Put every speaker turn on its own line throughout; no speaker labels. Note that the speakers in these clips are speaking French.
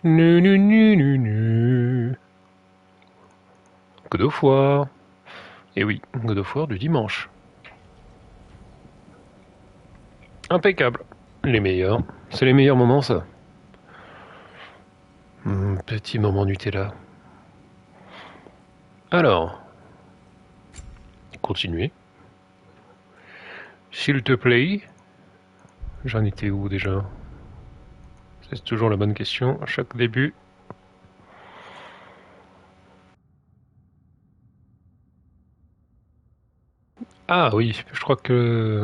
Nu, nu, nu, nu, nu. God of War. Et oui, God of War du dimanche. Impeccable. Les meilleurs. C'est les meilleurs moments, ça. Petit moment Nutella. Alors, continuez. S'il te plaît. J'en étais où déjà? C'est toujours la bonne question à chaque début. Ah oui, je crois que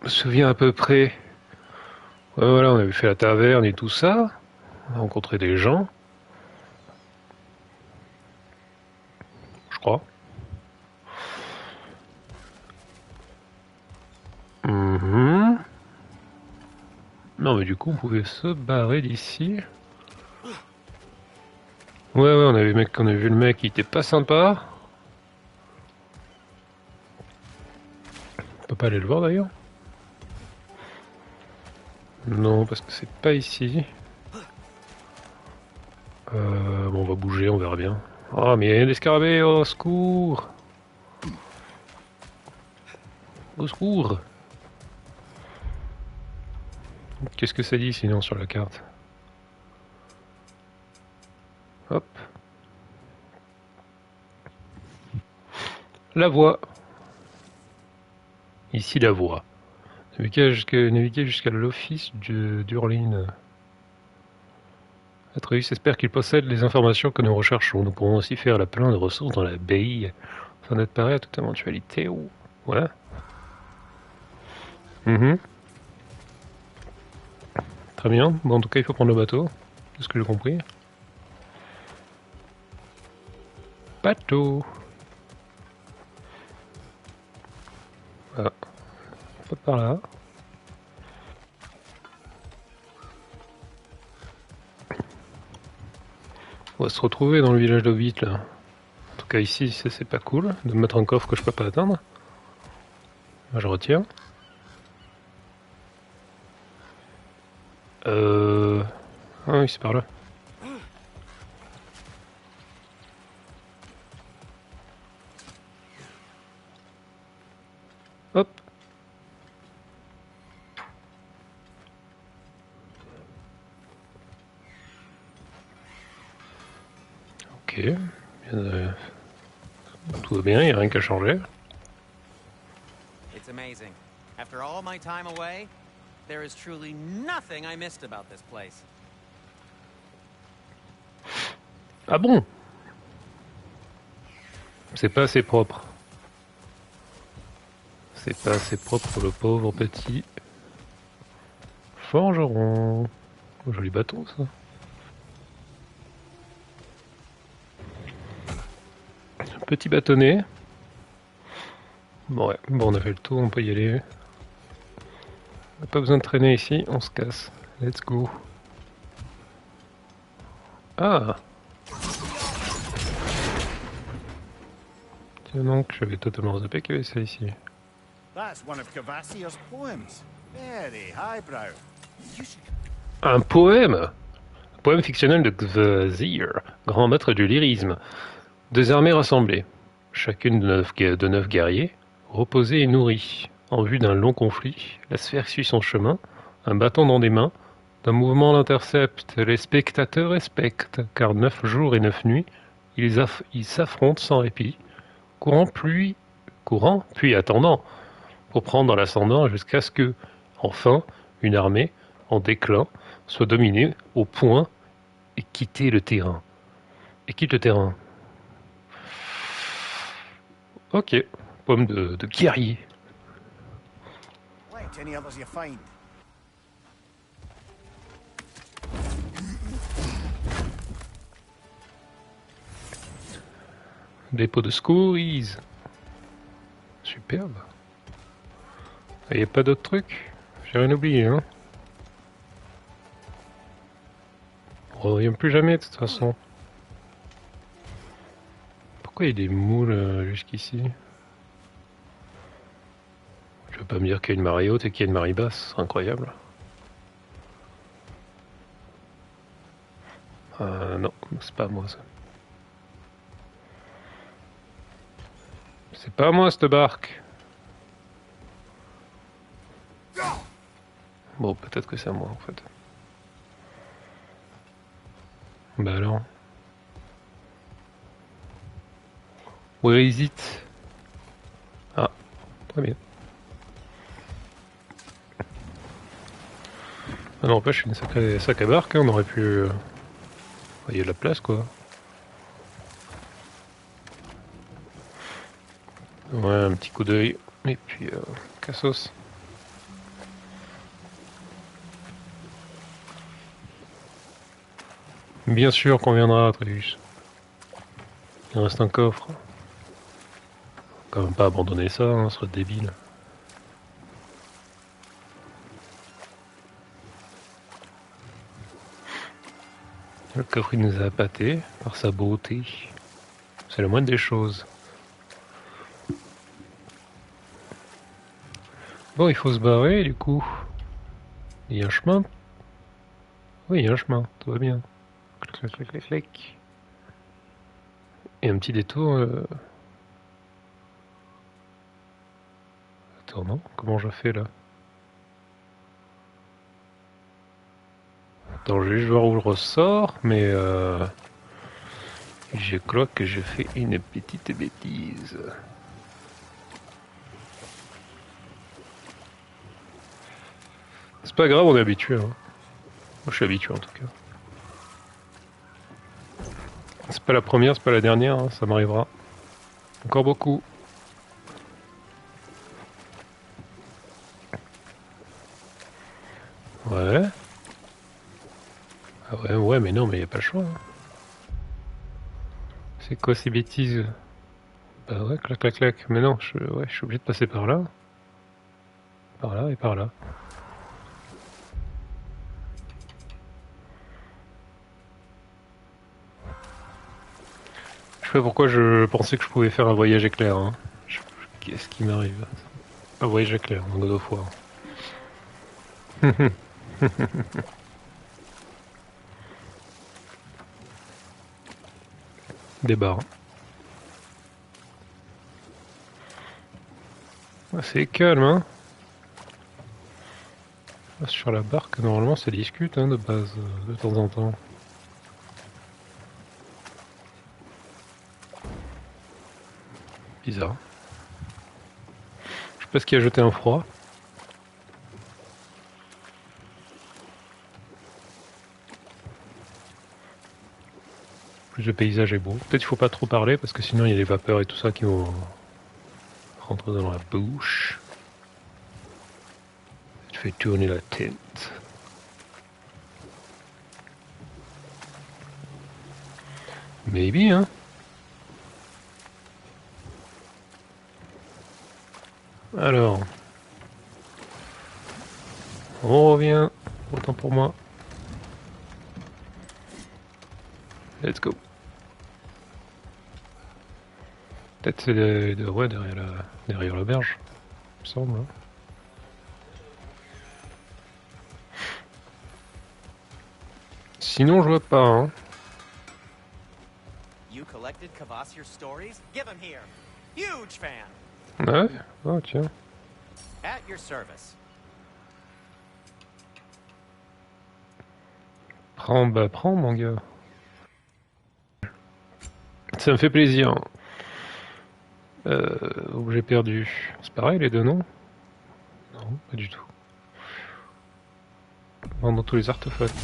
je me souviens à peu près. Ouais, voilà, on avait fait la taverne et tout ça. On a rencontré des gens, je crois. Mhm. Non, mais du coup, on pouvait se barrer d'ici. Ouais, ouais, on avait vu le mec, il était pas sympa. On peut pas aller le voir d'ailleurs. Non, parce que c'est pas ici. Bon, on va bouger, on verra bien. Ah, mais il y a des scarabées, au secours! Au secours! Qu'est-ce que ça dit sinon sur la carte? Hop. La voie. Ici la voie. Naviguer jusqu'à l'office d'Urline. Atreus espère qu'il possède les informations que nous recherchons. Nous pourrons aussi faire la plein de ressources dans la baie, afin d'être paré à toute éventualité. Voilà. Mhm. Très bien. Bon, en tout cas, il faut prendre le bateau. C'est ce que j'ai compris. Bateau. Ah, pas par là. On va se retrouver dans le village d'Hobbit, là. En tout cas, ici, c'est pas cool de me mettre un coffre que je peux pas atteindre. Là, je retire. Ah oui, c'est par là. Hop. Ok. Tout va bien, il n'y a rien qu'à changer.
It's amazing. After all my time away, there is truly nothing I missed about this place.
Ah bon? C'est pas assez propre. C'est pas assez propre pour le pauvre petit forgeron. Oh, joli bâton, ça. Petit bâtonnet. Bon, ouais. Bon, on a fait le tour, on peut y aller. On n'a pas besoin de traîner ici, on se casse. Let's go. Ah! Tiens donc, j'avais totalement zappé qu'il y avait ça ici.
That's one of Cavassier's poems. Very highbrow. You should...
Un poème! Un poème fictionnel de Kvasir, grand maître du lyrisme. Deux armées rassemblées, chacune de neuf guerriers, reposées et nourries, en vue d'un long conflit. La sphère suit son chemin, un bâton dans des mains, d'un mouvement l'intercepte. Les spectateurs respectent, car 9 jours et 9 nuits, ils s'affrontent sans répit, courant, puis attendant, pour prendre l'ascendant jusqu'à ce que, enfin, une armée, en déclin, soit dominée au point et quitter le terrain. Et quitte le terrain. Ok, pomme de guerrier.
Let any others you find.
Dépôt de scories. Superbe. Il n'y a pas d'autres trucs? J'ai rien oublié, hein. On revient plus jamais de toute façon. Pourquoi il y a des moules jusqu'ici? Tu veux pas me dire qu'il y a une marée haute et qu'il y a une marée basse? C'est incroyable. Non, c'est pas moi ça. C'est pas moi cette barque. Bon, peut-être que c'est à moi en fait. Bah alors. Where is it? Ah, très bien. Ah non, je suis une sacrée barque, hein, on aurait pu... Il y a de la place quoi. Ouais, un petit coup d'œil. Et puis, cassos. Bien sûr qu'on viendra, Tréus. Il reste un coffre. Quand même pas abandonner ça, hein, ce serait débile. Le coffre il nous a appâté par sa beauté. C'est la moindre des choses. Bon, il faut se barrer du coup. Il y a un chemin. Oui, il y a un chemin, tout va bien. Clac, clac, clac, clac, clac. Et un petit détour. Attends, non? Comment je fais là? Attends, je vais juste voir où je ressors, mais je crois que j'ai fait une petite bêtise. C'est pas grave, on est habitué. Hein. Moi, je suis habitué en tout cas. C'est pas la première, c'est pas la dernière, hein, ça m'arrivera. Encore beaucoup. Ouais. Ah ouais, ouais, mais non, mais y a pas le choix. Hein. C'est quoi ces bêtises? Bah ouais, clac, clac, clac. Mais non, ouais, je suis obligé de passer par là. Par là et par là. Je sais pas pourquoi je pensais que je pouvais faire un voyage éclair. Hein. Qu'est-ce qui m'arrive? Un voyage éclair, un God of War. Des barres. Ah, c'est calme, hein. Ah, sur la barque, normalement, ça discute hein, de base, de temps en temps. Bizarre. Je sais pas ce qui a jeté un froid. Plus le paysage est beau. Peut-être qu'il faut pas trop parler parce que sinon il y a les vapeurs et tout ça qui vont rentrer dans la bouche. Ça te fait tourner la tête. Maybe, hein. Alors. On revient. Autant pour moi. Let's go. Peut-être c'est ouais, derrière l'auberge. Il me semble. Hein. Sinon, je vois pas. Hein.
You collected Kvasir's stories? Give them here. Huge fan.
Ouais. Oh, tiens.
At your service.
Prends, mon gars. Ça me fait plaisir. Où j'ai perdu. C'est pareil, les deux, non? Non, pas du tout. Dans tous les artefacts.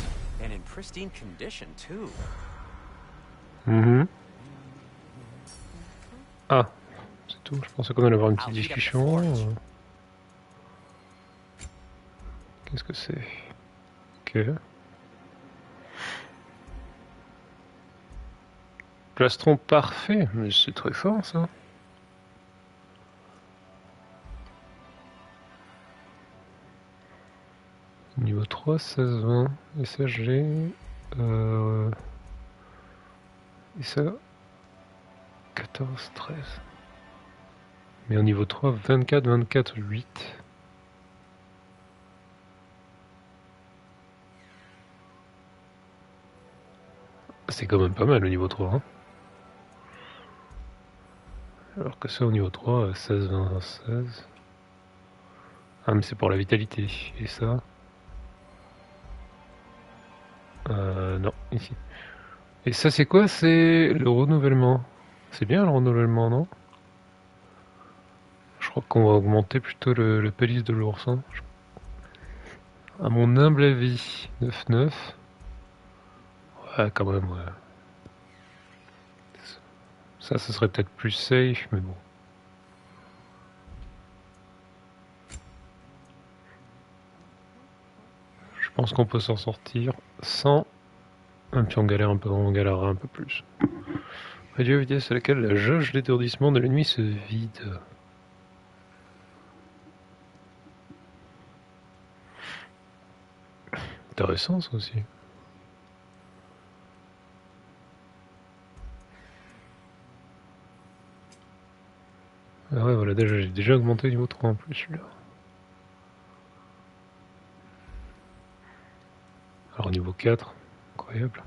And in pristine condition, too.
Ah, c'est tout. Je pensais qu'on allait avoir une petite discussion. Qu'est-ce que c'est? Ok. Plastron parfait, mais c'est très fort ça. Niveau 3, 16, 20. Et ça, j'ai. Et ça, 14, 13. Mais au niveau 3, 24, 24, 8. C'est quand même pas mal au niveau 3. Hein. Alors que ça au niveau 3, 16, 20, 16. Ah mais c'est pour la vitalité. Et ça non, ici. Et ça c'est quoi? C'est le renouvellement. C'est bien le renouvellement, non? Je crois qu'on va augmenter plutôt le pélis de l'ours. Hein. À mon humble avis, 9-9. Ouais, quand même, ouais. Ça, ce serait peut-être plus safe, mais bon. Je pense qu'on peut s'en sortir sans... Et puis on galérera un peu plus. Radio vitesse à laquelle la jauge d'étourdissement de l'ennemi se vide. Intéressant ça aussi. Ah ouais voilà, j'ai déjà augmenté niveau 3 en plus celui-là. Alors niveau 4, incroyable.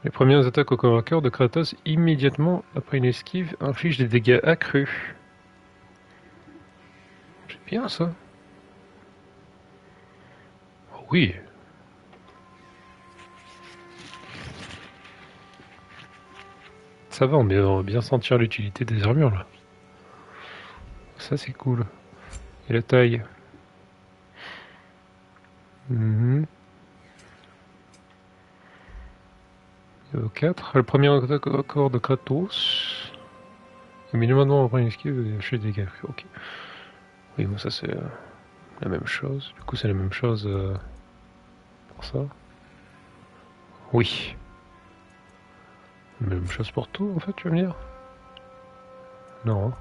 Les premières attaques au corps à corps de Kratos immédiatement après une esquive infligent des dégâts accrus. C'est bien ça. Oh oui. Ça va, on va bien sentir l'utilité des armures là. Ça c'est cool. Et la taille. Niveau 4, le premier attaque au corps de Kratos. Immédiatement après une esquive, chez des dégâts. Ok. Oui, bon, ça c'est la même chose. Du coup, c'est la même chose pour ça. Oui. Même chose pour tout, en fait, tu veux me dire? Non.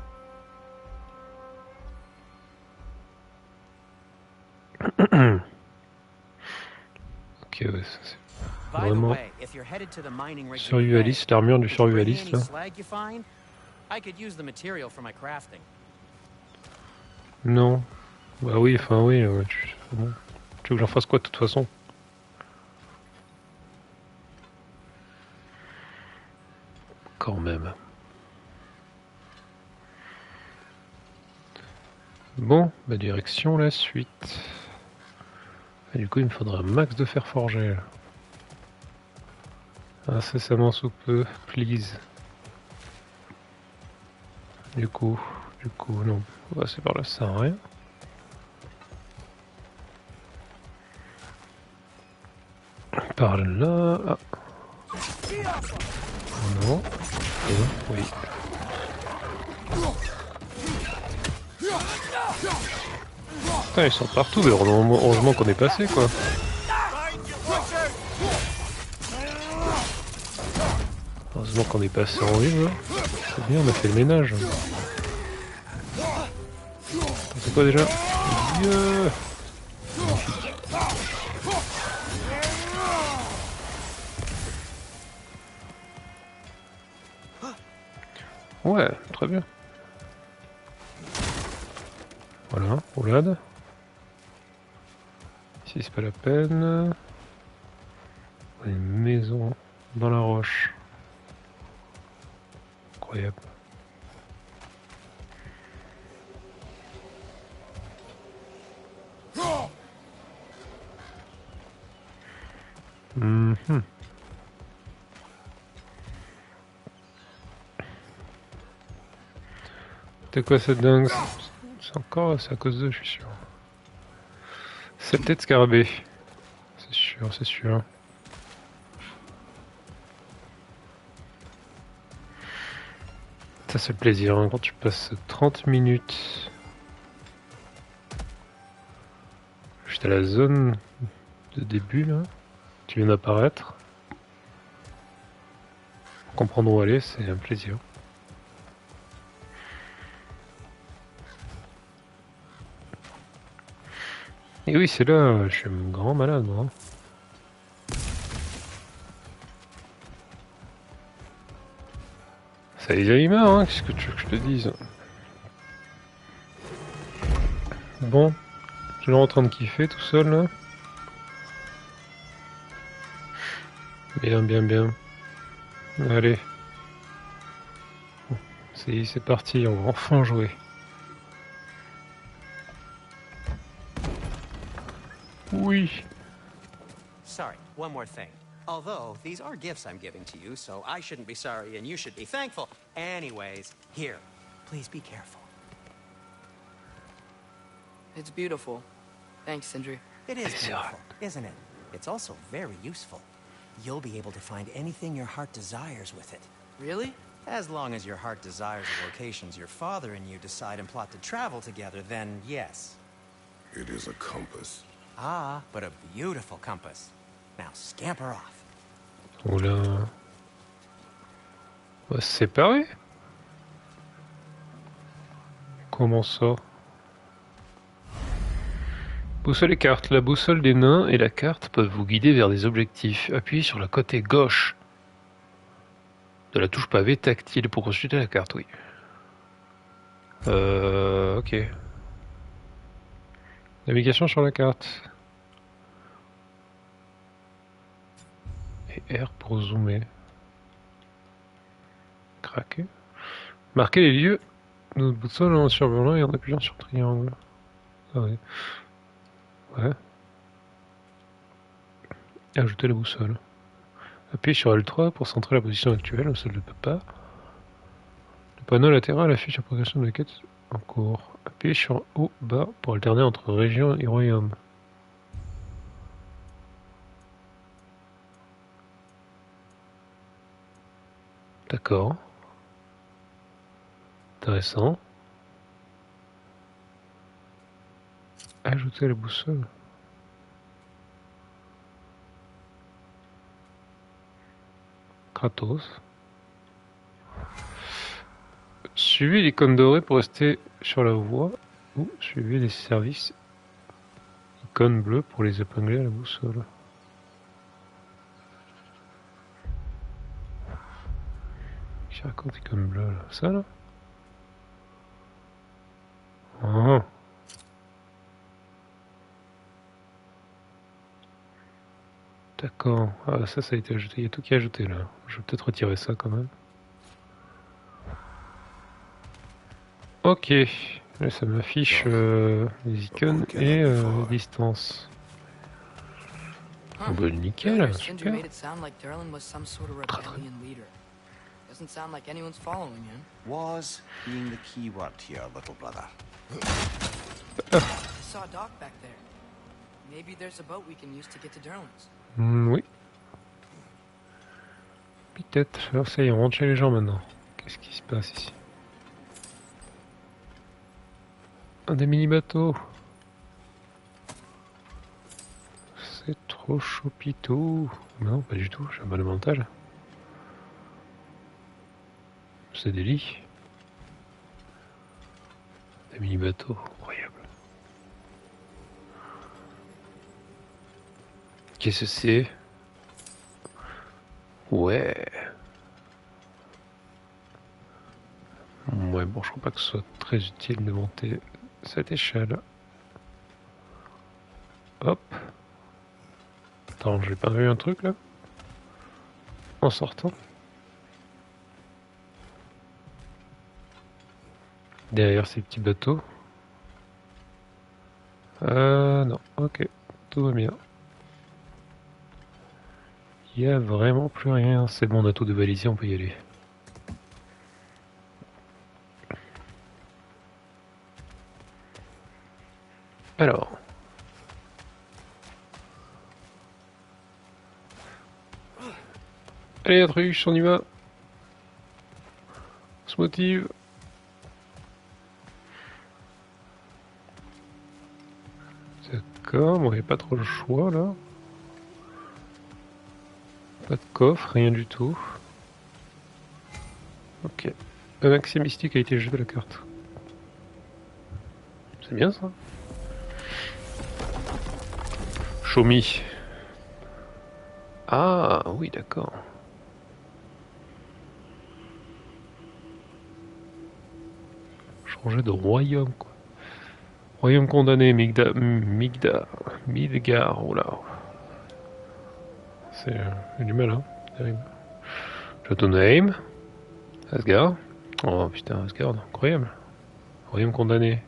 Ok, ouais, ça c'est vraiment survivaliste, l'armure du survivaliste là. Non. Bah oui, enfin oui, bon. Tu veux que j'en fasse quoi de toute façon? Quand même. Bon, bah direction la suite. Et du coup il me faudra un max de fer forgé. Incessamment sous peu, please. Du coup, non. On va passer par là, ça sert à rien. Par là... Ah. Non. Oui. Putain, ils sont partout, mais heureusement qu'on est passé, quoi. Heureusement qu'on est passé en ville, là. C'est bien, on a fait le ménage. C'est quoi déjà? Yeah. Ouais, très bien. Voilà, roulade. Ici c'est pas la peine. Une maison dans la roche. Incroyable. C'est quoi cette dingue? C'est à cause d'eux, je suis sûr. C'est peut-être scarabée. C'est sûr, c'est sûr. Ça c'est le plaisir, hein, quand tu passes 30 minutes juste à la zone de début là, qui vient d'apparaître. Comprendre où aller, c'est un plaisir. Et oui, c'est là, je suis un grand malade, moi. Ça les a eu marre, hein, qu'est-ce que tu veux que je te dise? Bon, je suis en train de kiffer tout seul, là. Bien, bien, bien. Allez. C'est parti, on va enfin jouer. Oui.
Sorry, one more thing. Although, these are gifts I'm giving to you, so I shouldn't be sorry and you should be thankful. Anyways, here, please be careful.
It's beautiful. Thanks, Sindri.
It is
It's
beautiful, isn't it? It's also very useful. You'll be able to find anything your heart desires with it.
Really?
As long as your heart desires the locations your father and you decide and plot to travel together, then yes.
It is a compass.
Ah, but a beautiful compass. Now scamper off.
Oula. On va se séparer? Comment ça? Boussole et carte. La boussole des nains et la carte peuvent vous guider vers des objectifs. Appuyez sur le côté gauche de la touche pavé tactile pour consulter la carte, oui. Ok. Navigation sur la carte. Et R pour zoomer. Craquer. Marquez les lieux de notre boussole en survolant et en appuyant sur triangle. Ah ouais. Ouais. Ajouter la boussole. Appuyez sur L3 pour centrer la position actuelle, celle de papa. Le panneau latéral affiche la progression de la quête en cours. Appuyez sur haut, bas pour alterner entre région et royaume. D'accord. Intéressant. Ajouter la boussole. Kratos. Suivez l'icône dorée pour rester sur la voie ou suivez les services. Icône bleue pour les épingler à la boussole. Je raconte icône bleue là. Ça là? Ah. D'accord. Ah, ça a été ajouté. Il y a tout qui est ajouté là. Je vais peut-être retirer ça quand même. Ok. Là, ça m'affiche les icônes et les distances.
Huh.
Bah, nickel,
Earlier, Sindri
super.
made it sound like Durlin was some sort of rebellion leader. Doesn't sound like anyone's following him.
Was being the key word here, little brother.
I saw Doc back there. Maybe there's a boat we can use to get to Durlin's.
Oui. Peut-être. Alors, ça y est, on rentre chez les gens maintenant. Qu'est-ce qui se passe ici? Un des mini-bateaux. C'est trop choupitou. Non, pas du tout, j'ai un mal mental. C'est des lits. Des mini-bateaux, incroyable. Qu'est-ce que c'est? Ouais. Ouais, bon, je crois pas que ce soit très utile de monter cette échelle. Hop. Attends, j'ai pas vu un truc là? En sortant? Derrière ces petits bateaux? Non, ok, tout va bien. Il y a vraiment plus rien, c'est bon, on a tout dévalisé, on peut y aller. Alors. Allez, Atreus, on y va. On se motive. D'accord, bon, il n'y a pas trop le choix là. Pas de coffre, rien du tout. Ok. Un accès mystique a été jeté à la carte. C'est bien ça. Show me. Ah oui, d'accord. Changer de royaume quoi. Royaume condamné, Midgard, oh là. j'ai du mal, hein. Terrible. Jotunheim. Asgard. Oh putain, Asgard, incroyable. Royaume condamné.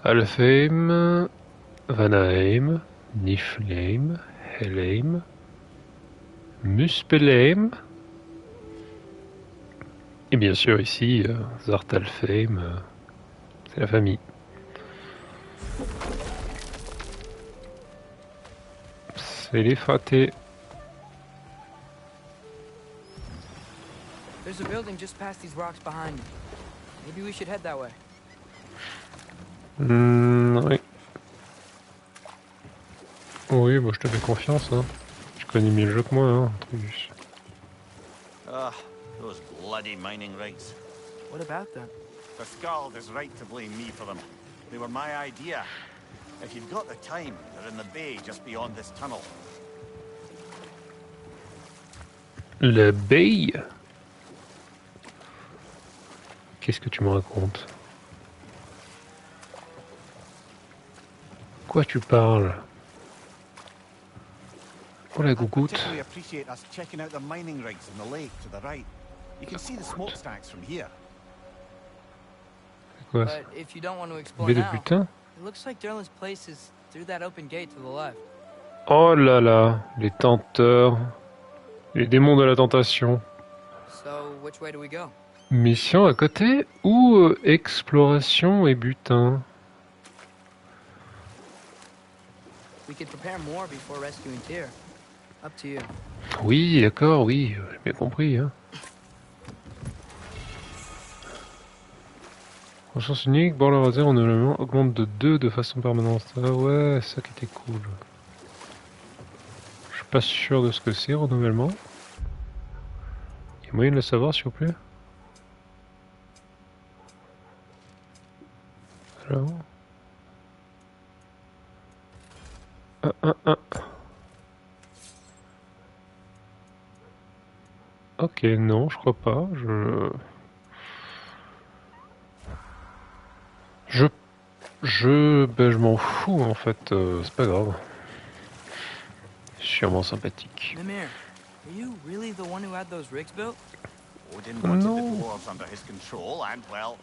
Alfheim, Vanaheim, Niflheim, Helheim, Muspelheim. Et bien sûr ici, Svartalfheim, c'est la famille. C'est les fratés.
There's a building just past these rocks behind me. Maybe we should head that way.
Oui. Oui, moi je te fais confiance, hein. Tu connais mieux le jeu que moi, hein, Truus.
Ah, those bloody mining rigs.
What about them?
The Skald is right to blame me for them. They were my idea. If you've got the time, they're in the bay just beyond this tunnel.
La baie. Qu'est-ce que tu me racontes? Quoi tu parles? Oh la
I
gougoute.
particularly appreciate us checking out the mining rigs in the lake to the right. You can see the smokestacks from here.
C'est quoi ça?
But if you don't want to explore
Baie de
now,
butin?
it looks like Derlin's place is through that open gate to the left.
Oh là là, les tenteurs. Les démons de la tentation.
So, which way do we go?
Mission à côté ou exploration et butin?
We could prepare more before rescuing Tyr. Up to you.
Oui, d'accord, oui, j'ai bien compris. Hein. Conscience unique, bord laser renouvellement augmente de 2 de façon permanente. Ah ouais, ça qui était cool. Je suis pas sûr de ce que c'est, renouvellement. Il y a moyen de le savoir, s'il vous plaît? Alors... Ok, non, je crois pas. Ben, je m'en fous en fait, c'est pas grave. Sûrement sympathique.
Mimir, are you really the one who had those rigs built?
Odin wanted
No.
the dwarves under his control, and, well,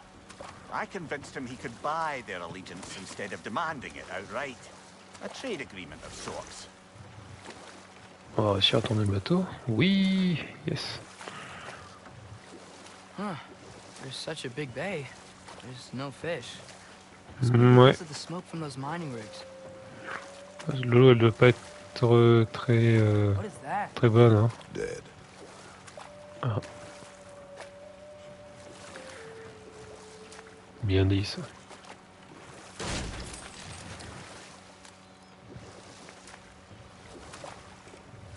I convinced him he could buy their allegiance instead of demanding it outright. A trade agreement of sorts.
On va réussir à tourner le bateau. Oui, yes.
Huh. There's such a big bay. There's no fish.
Ouais.
Because of the smoke from those mining rigs.
L'eau elle doit pas être très
What is that?
très bonne. Hein.
Dead.
Ah. Bien dit ça.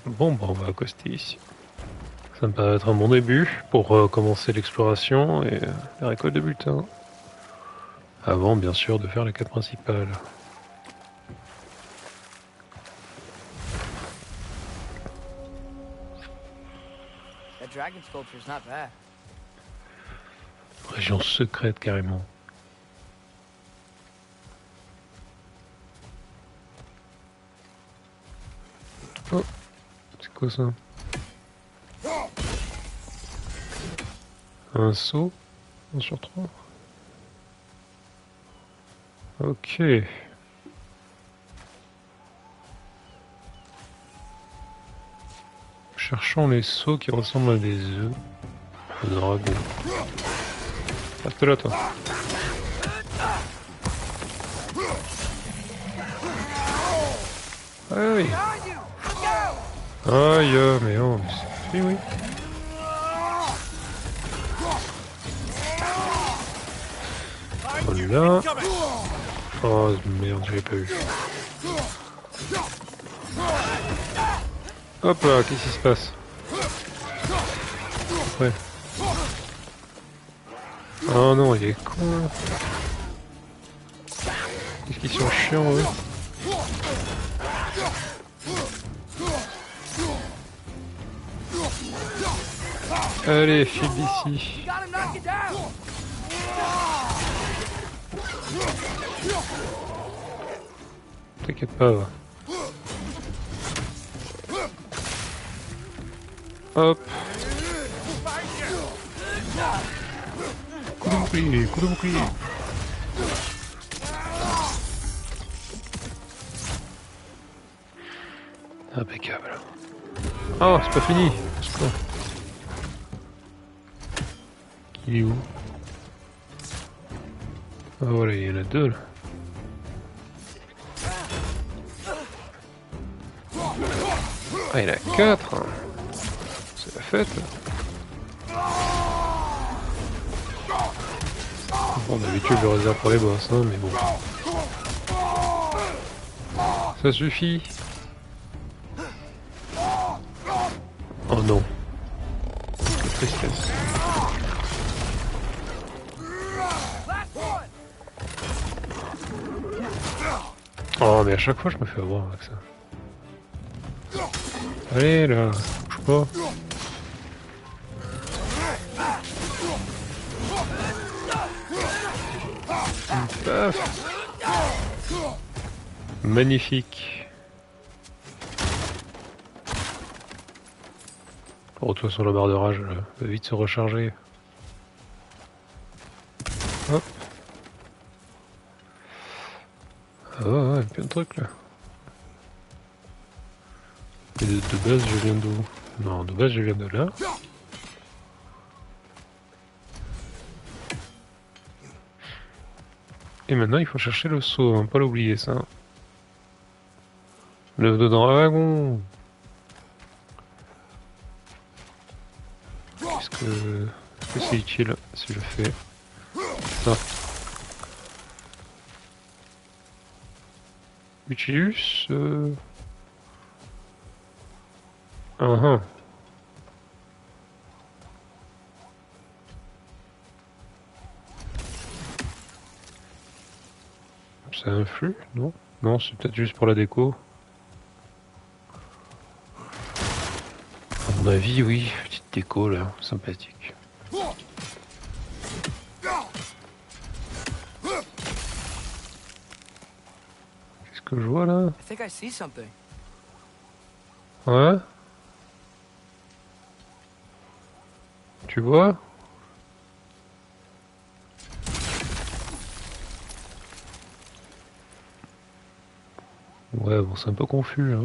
Bon, bah on va accoster ici. Ça me paraît être un bon début pour commencer l'exploration et la récolte de butin. Avant, bien sûr, de faire la quête principale.
That dragon sculpture's not bad.
Région secrète, carrément. Oh, c'est quoi ça? Un saut? 1 sur 3. Ok. Cherchons les sauts qui ressemblent à des œufs de dragon. Reste là, toi. Aïe. Aïe, mais oh, oui, oui. Voilà. Oh merde, j'avais pas vu. Hop là, qu'est-ce qui se passe? Ouais. Oh non, il est con là. Qu'est-ce qu'ils sont chiants eux. Allez, file d'ici. T'inquiète pas, va. Hop. Coup de bouclier, coup de bouclier. Impeccable. Oh, c'est pas fini. C'est quoi? Il est où? Ah voilà, il y en a deux là. Ah, il y en a quatre. C'est la fête. Bon, d'habitude, je le réserve pour les boss, hein, mais bon. Ça suffit. Oh non. Quelle tristesse. Oh, mais à chaque fois, je me fais avoir avec ça. Allez, là, bouge pas. Paf. Magnifique. Retour sur la barre de rage, va vite se recharger. Hop. Ah ouais, plein de trucs là. Et de base, je viens d'où? Non, de base, je viens de là. Et maintenant, il faut chercher le seau, hein, pas l'oublier ça. Le dragon. Est-ce que c'est utile si je fais ça? Utilus ah. Ça influe, non? Non, c'est peut-être juste pour la déco. À mon avis, oui, petite déco là, sympathique. Qu'est-ce que je vois là?
I think I see something.
Ouais? Tu vois? Ouais, bon, c'est un peu confus, hein.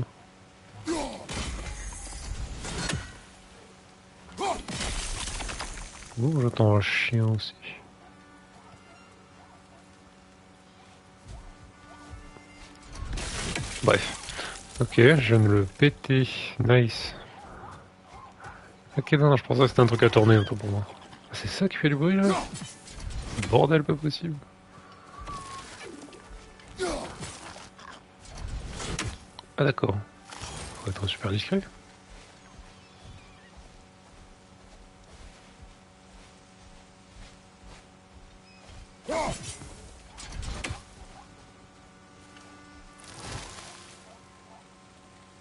Oh, j'entends un chien aussi. Bref. Ok, je viens de le péter. Nice. Ok, non, je pensais que c'était un truc à tourner un peu pour moi. Ah, c'est ça qui fait du bruit là? Bordel, pas possible. Ah d'accord. Faut être super discret.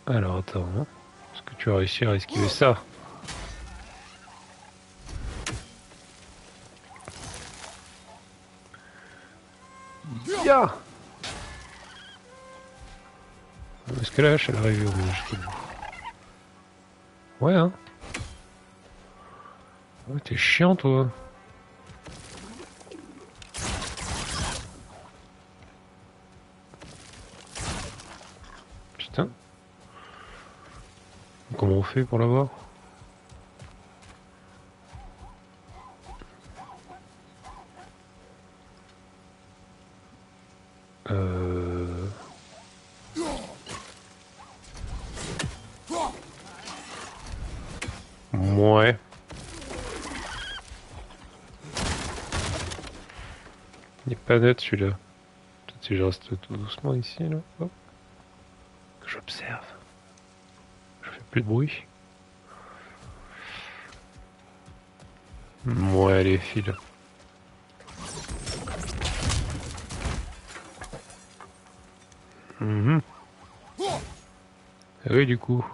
Alors attends, hein. Est-ce que tu vas réussir à esquiver ça? Ya! Est-ce que la hache elle arrive au bout jusqu'au bout? Ouais, hein? Ouais, t'es chiant toi. Putain. Comment on fait pour l'avoir? Ouais. Il est pas net celui-là. Peut-être si je reste tout doucement ici, là. Hop. Que j'observe. Je fais plus de bruit. Ouais, les fils. Mhm. Ah oui, du coup.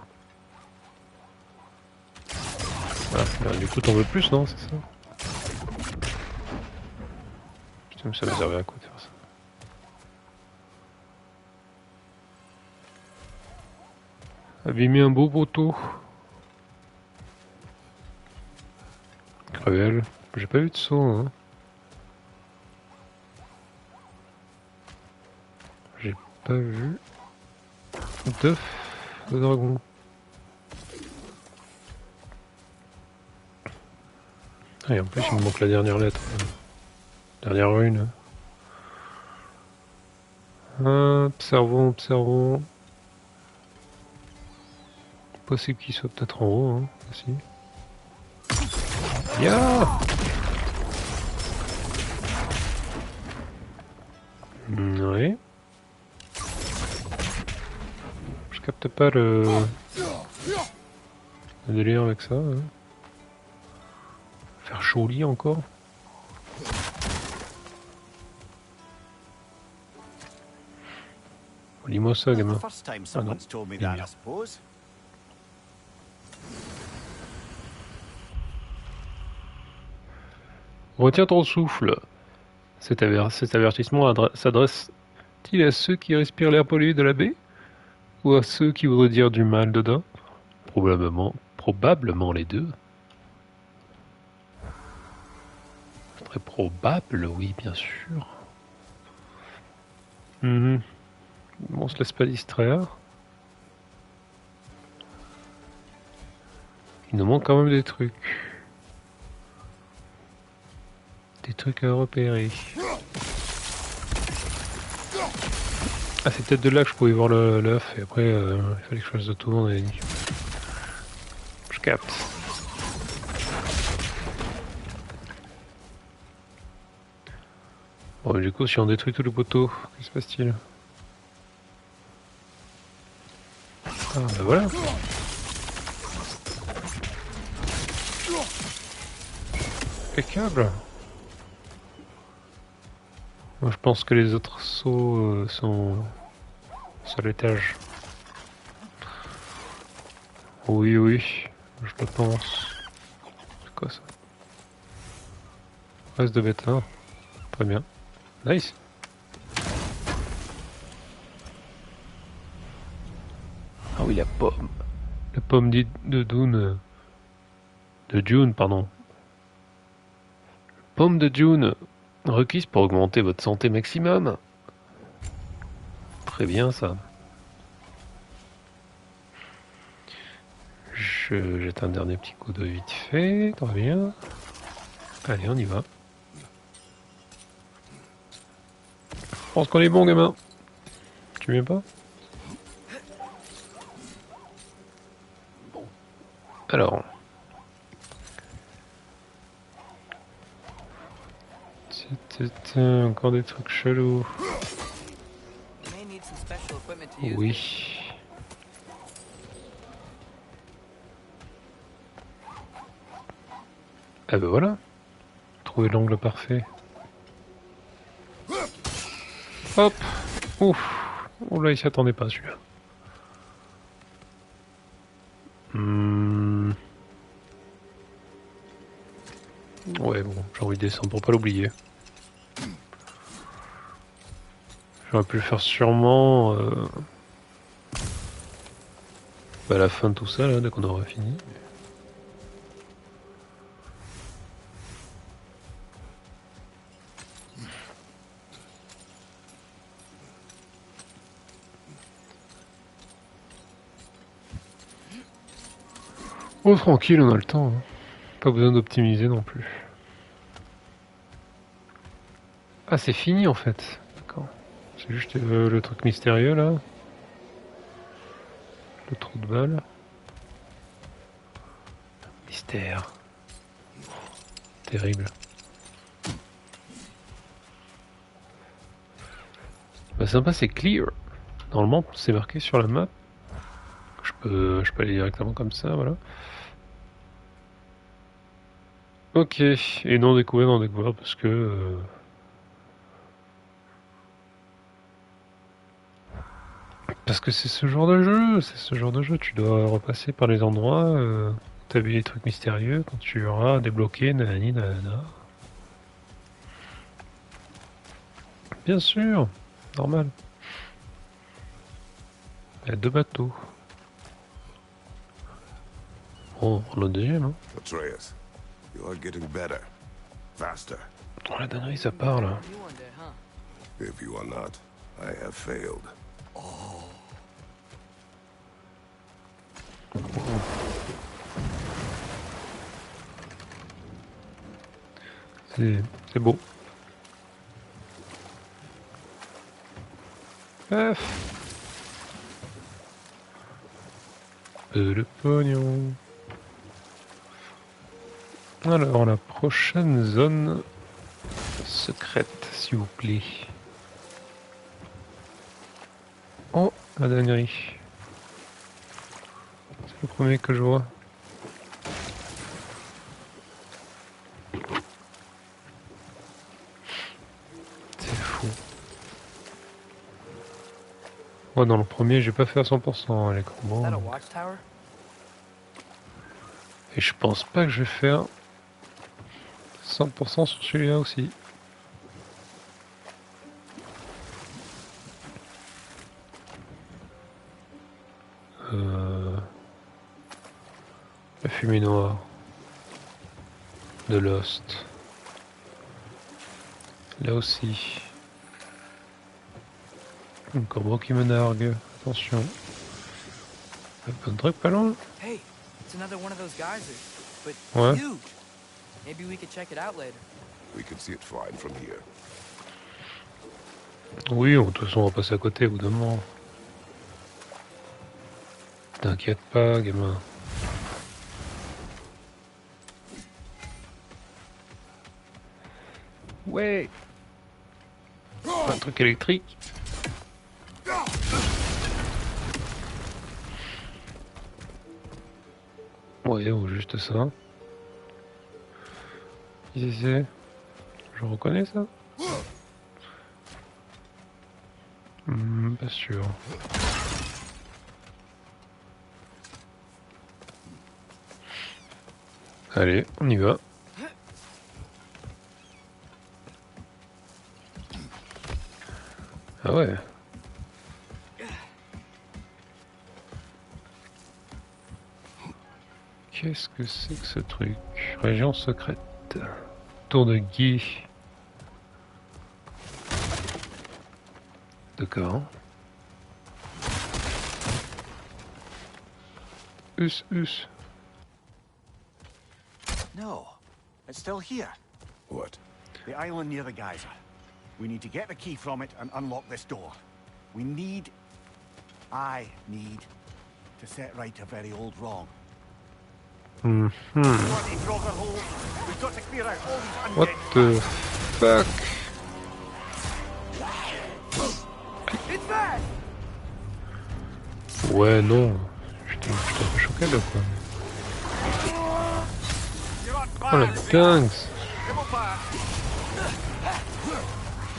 Ah, du coup, t'en veux plus, non? C'est ça? Putain, mais ça va servir à quoi de faire ça? Abîmer un beau poteau. J'ai pas vu de saut, hein. J'ai pas vu de dragon. Et en plus il me manque la dernière lettre. Dernière rune. Observons, observons. Possible qu'il soit peut-être en haut, hein, aussi. Yeah. Oui. Je capte pas le délire avec ça. Hein. Faire chaud au lit encore. Lis-moi ça, gamin.
First time
Ah non,
someone's told me that, I suppose.
Retiens ton souffle. Cet avertissement s'adresse-t-il à ceux qui respirent l'air pollué de la baie ou à ceux qui voudraient dire du mal dedans? Probablement les deux. Très probable, oui, bien sûr. Bon, on se laisse pas distraire. Il nous manque quand même des trucs. Des trucs à repérer. Ah, c'est peut-être de là que je pouvais voir l'œuf et après il fallait que je fasse de tout, on avait dit. Je capte. Bon, mais du coup, si on détruit tous les poteaux, qu'est-ce qui se passe-t-il? Ah, bah voilà. Impeccable. Moi, je pense que les autres sauts sont sur l'étage. Oui, oui, je le pense. C'est quoi ça? Reste de bêta. Très bien. Nice. Ah oui, la pomme. La pomme de Dune. De Dune, pardon. Pomme de Dune. Requise pour augmenter votre santé maximum. Très bien ça. Je jette un dernier petit coup de vite fait. Très bien. Allez, on y va. Je pense qu'on est bon, gamin. Tu viens pas? Alors. Encore des trucs chelous. Oui. Ah ben voilà. Trouver l'angle parfait. Hop. Ouf. Oh là, il s'y attendait pas celui-là. Ouais, bon, j'ai envie de descendre pour pas l'oublier. J'aurais pu le faire sûrement à la fin de tout ça, là, dès qu'on aura fini. Oh, tranquille, on a le temps. Hein. Pas besoin d'optimiser non plus. Ah, c'est fini en fait. D'accord. C'est juste le truc mystérieux là. Le trou de balle. Mystère. Terrible. Bah sympa, c'est clear. Normalement, c'est marqué sur la map. Je peux aller directement comme ça, voilà. Ok, et non découvert parce que... Parce que c'est ce genre de jeu, tu dois repasser par les endroits, t'as vu les trucs mystérieux, quand tu auras débloqué, nanani, nanana. Bien sûr, normal. Il y a 2 bateaux. Oh, on le deuxième, hein.
Atreus, you are getting better. Faster.
Oh, la dinguerie, ça part là.
You one day, huh?
If you are not, I have failed.
C'est beau. Paf. Le pognon. Alors, la prochaine zone secrète, s'il vous plaît. Oh, la dinguerie. C'est le premier que je vois. C'est fou. Ouais, dans le premier, j'ai pas fait à 100% les
Is that a
combats.
watchtower?
Et je pense pas que je vais faire 100% sur celui-là aussi. La fumée noire de Lost. Là aussi. Un corbeau qui me nargue. Attention. Un peu de truc pas loin.
Hey, it's another one of those geysers, but
Ouais.
huge. Maybe we could check it out later.
We can see it fine from here.
Oui, de toute façon on va passer à côté au bout d'un moment. T'inquiète pas, gamin. Ouais. Un truc électrique. Ouais, ou juste ça. Qu'est-ce que c'est? Je reconnais ça? Pas sûr. Allez, on y va. Ah ouais. Qu'est-ce que c'est que ce truc? Région secrète. Tour de Guy. D'accord. Us.
No, it's still here.
What?
The island near the geyser. We need to get the key from it and unlock this door. I need to set right a very old wrong. Bloody Grogger holes. We've got to clear out all these
What
undead.
the fuck?
It's bad!
Ouais, non. J'étais un peu choqué là quoi.
You're on
Oh la
fire,
dingue!
Dribble back.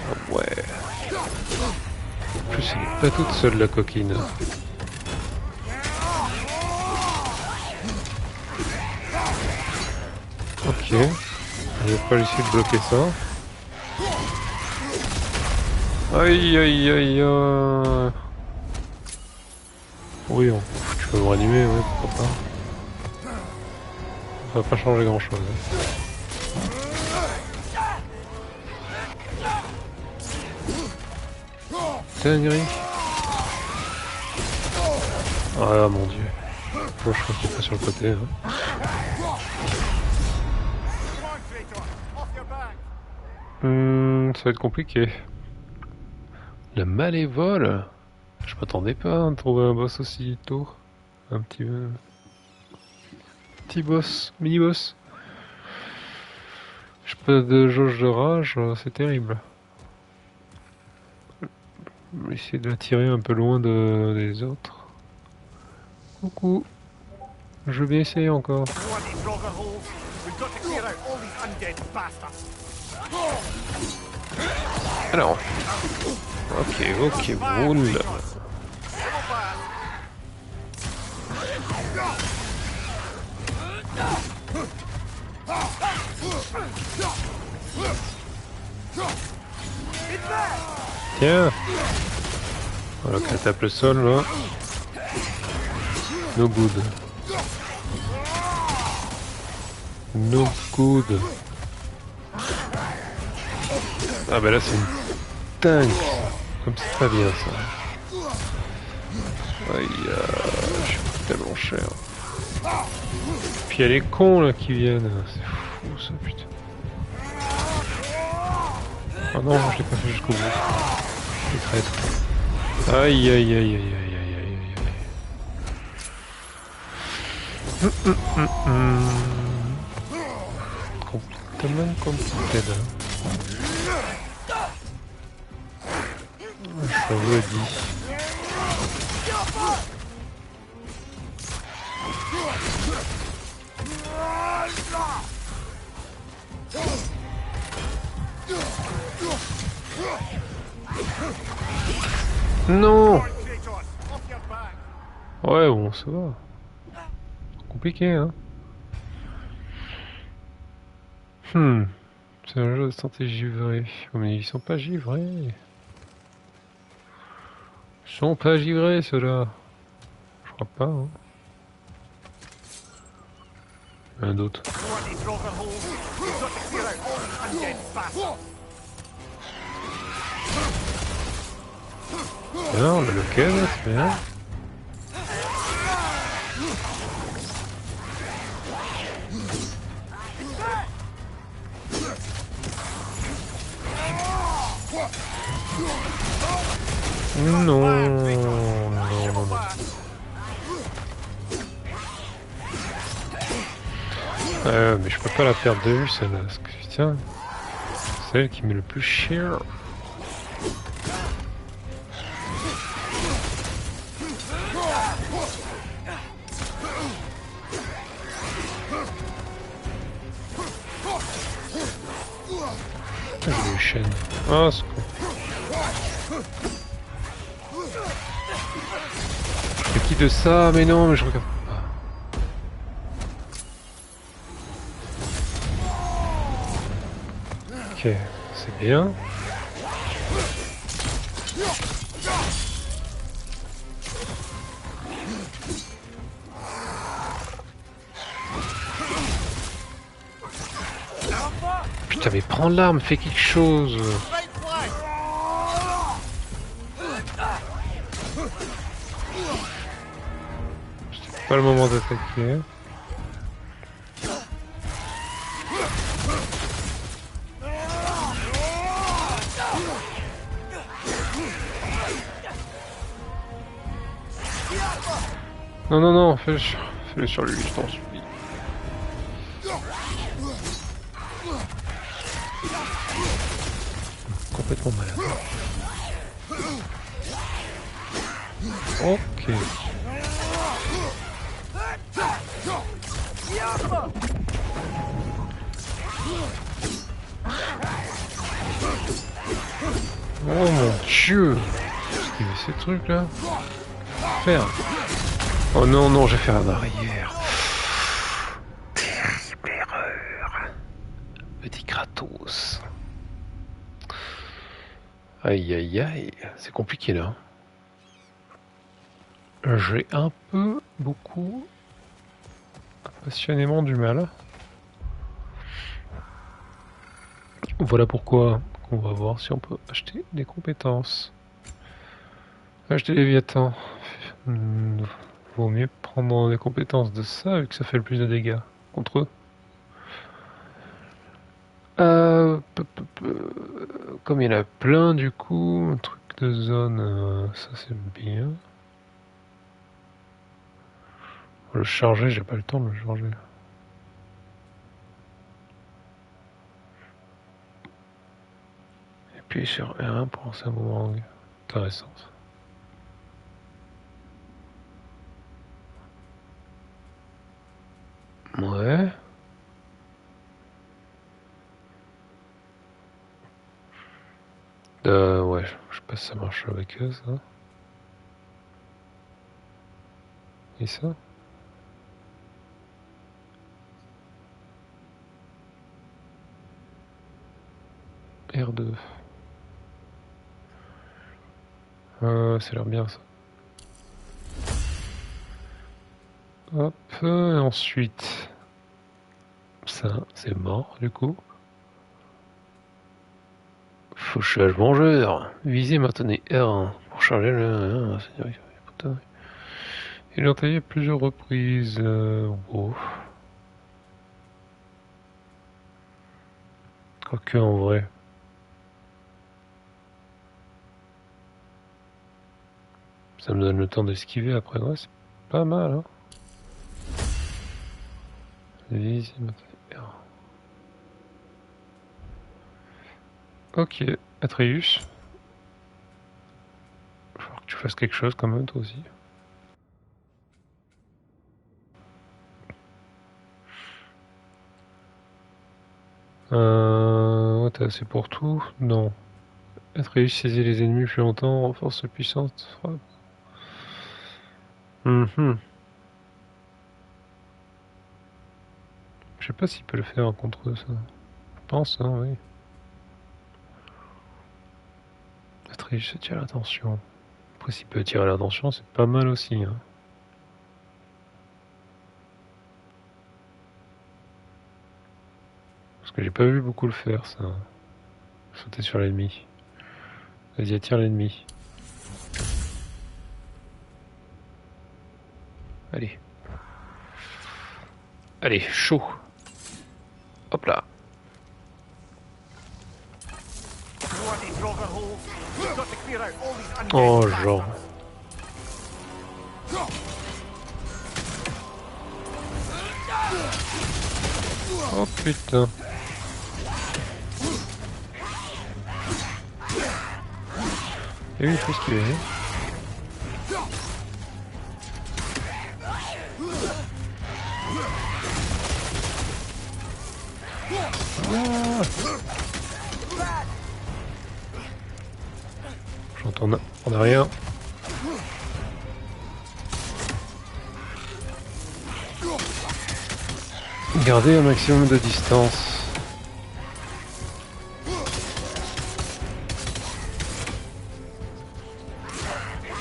Ah ouais. En plus, elle est pas toute seule la coquine. Ok. Je vais pas essayer de bloquer ça. Aïe aïe aïe aïe. Oui, tu peux me ranimer, ouais, pourquoi pas. Ça va pas changer grand chose. Dinguerie. Ah mon dieu. Moi je crois qu'il est pas sur le côté. Hein.
Come on, traitor. Off your back.
Ça va être compliqué. Le malévole. Je m'attendais pas à trouver un boss aussi tôt. Un petit boss, mini-boss. J'ai pas de jauge de rage, c'est terrible. Je vais essayer de la tirer un peu loin des autres. Coucou. Je vais bien essayer encore.
Bloody Grogger holes. We've got to clear out all these undead bastards.
Alors. Ok, roule.
Dribble back.
Tiens. Voilà qu'elle tape le sol là. No good. No good. Ah bah là c'est une dingue ça. Comme c'est pas bien ça. Aïe, je suis tellement cher. Puis il y a les cons là qui viennent. C'est fou ça putain. Ah non, je l'ai pas fait jusqu'au bout. Les traîtres. Aïe aïe aïe aïe aïe aïe aïe aïe. Complètement compliqué. Je vous le dis. Non. Ouais, bon, ça va. Compliqué, hein. C'est un jeu de santé givré. Mais ils sont pas givrés. Ils sont pas givrés, ceux-là. Je crois pas, hein. Un d'autre. Bien, on a le ken, c'est bien. Non, non, non, non. Mais je peux pas la perdre de vue celle-là, parce que putain, c'est elle qui met le plus cher. J'ai eu chaîne. Ah, c'est con. Je fais qui de ça? Mais non, mais je regarde pas. Ok, c'est bien. Putain, mais prends l'arme, fais quelque chose. C'est pas le moment d'attaquer. Non, non, non, fais-le sur lui, je t'en supplie. Complètement malade. Ok. Oh mon dieu! Qu'est-ce qu'il y a ces trucs là? Faire. Oh non, non, je vais faire un arrière. Terrible erreur. Petit Kratos. Aïe aïe aïe, c'est compliqué là. J'ai un peu, beaucoup, passionnément du mal. Voilà pourquoi on va voir si on peut acheter des compétences. Acheter les Léviathans. Vaut mieux prendre des compétences de ça vu que ça fait le plus de dégâts contre eux. Comme il y en a plein du coup, un truc de zone, ça c'est bien. Le charger, j'ai pas le temps de le charger. Et puis sur R1 pour lancer un boomerang. Intéressant ça. Ouais. Ouais, je sais pas si ça marche avec eux, ça. Et ça? R2. Ça a l'air bien ça. Hop, et ensuite... Ça, c'est mort du coup. Fauchage vengeur. Visez maintenez R1 pour charger le... Il a entaillé à plusieurs reprises. Oh. Quoique en vrai. Ça me donne le temps d'esquiver après. Ouais, c'est pas mal. Hein. Visez maintenez R1. Ok, Atreus. Il va falloir que tu fasses quelque chose quand même, toi aussi. Ouais, t'as assez pour tout? Non. Atreus saisit les ennemis plus longtemps, renforce sa puissance de frappe. Je sais pas s'il peut le faire contre ça. Je pense, hein, oui. Atreus attire l'attention. Après, s'il peut attirer l'attention, c'est pas mal aussi. Hein. Parce que j'ai pas vu beaucoup le faire, ça. Sauter sur l'ennemi. Vas-y, attire l'ennemi. Allez. Allez, chaud. Hop là. Oh, genre. Oh putain. Et oui, il faut ce qu'il est. J'entends en arrière. Gardez un maximum de distance.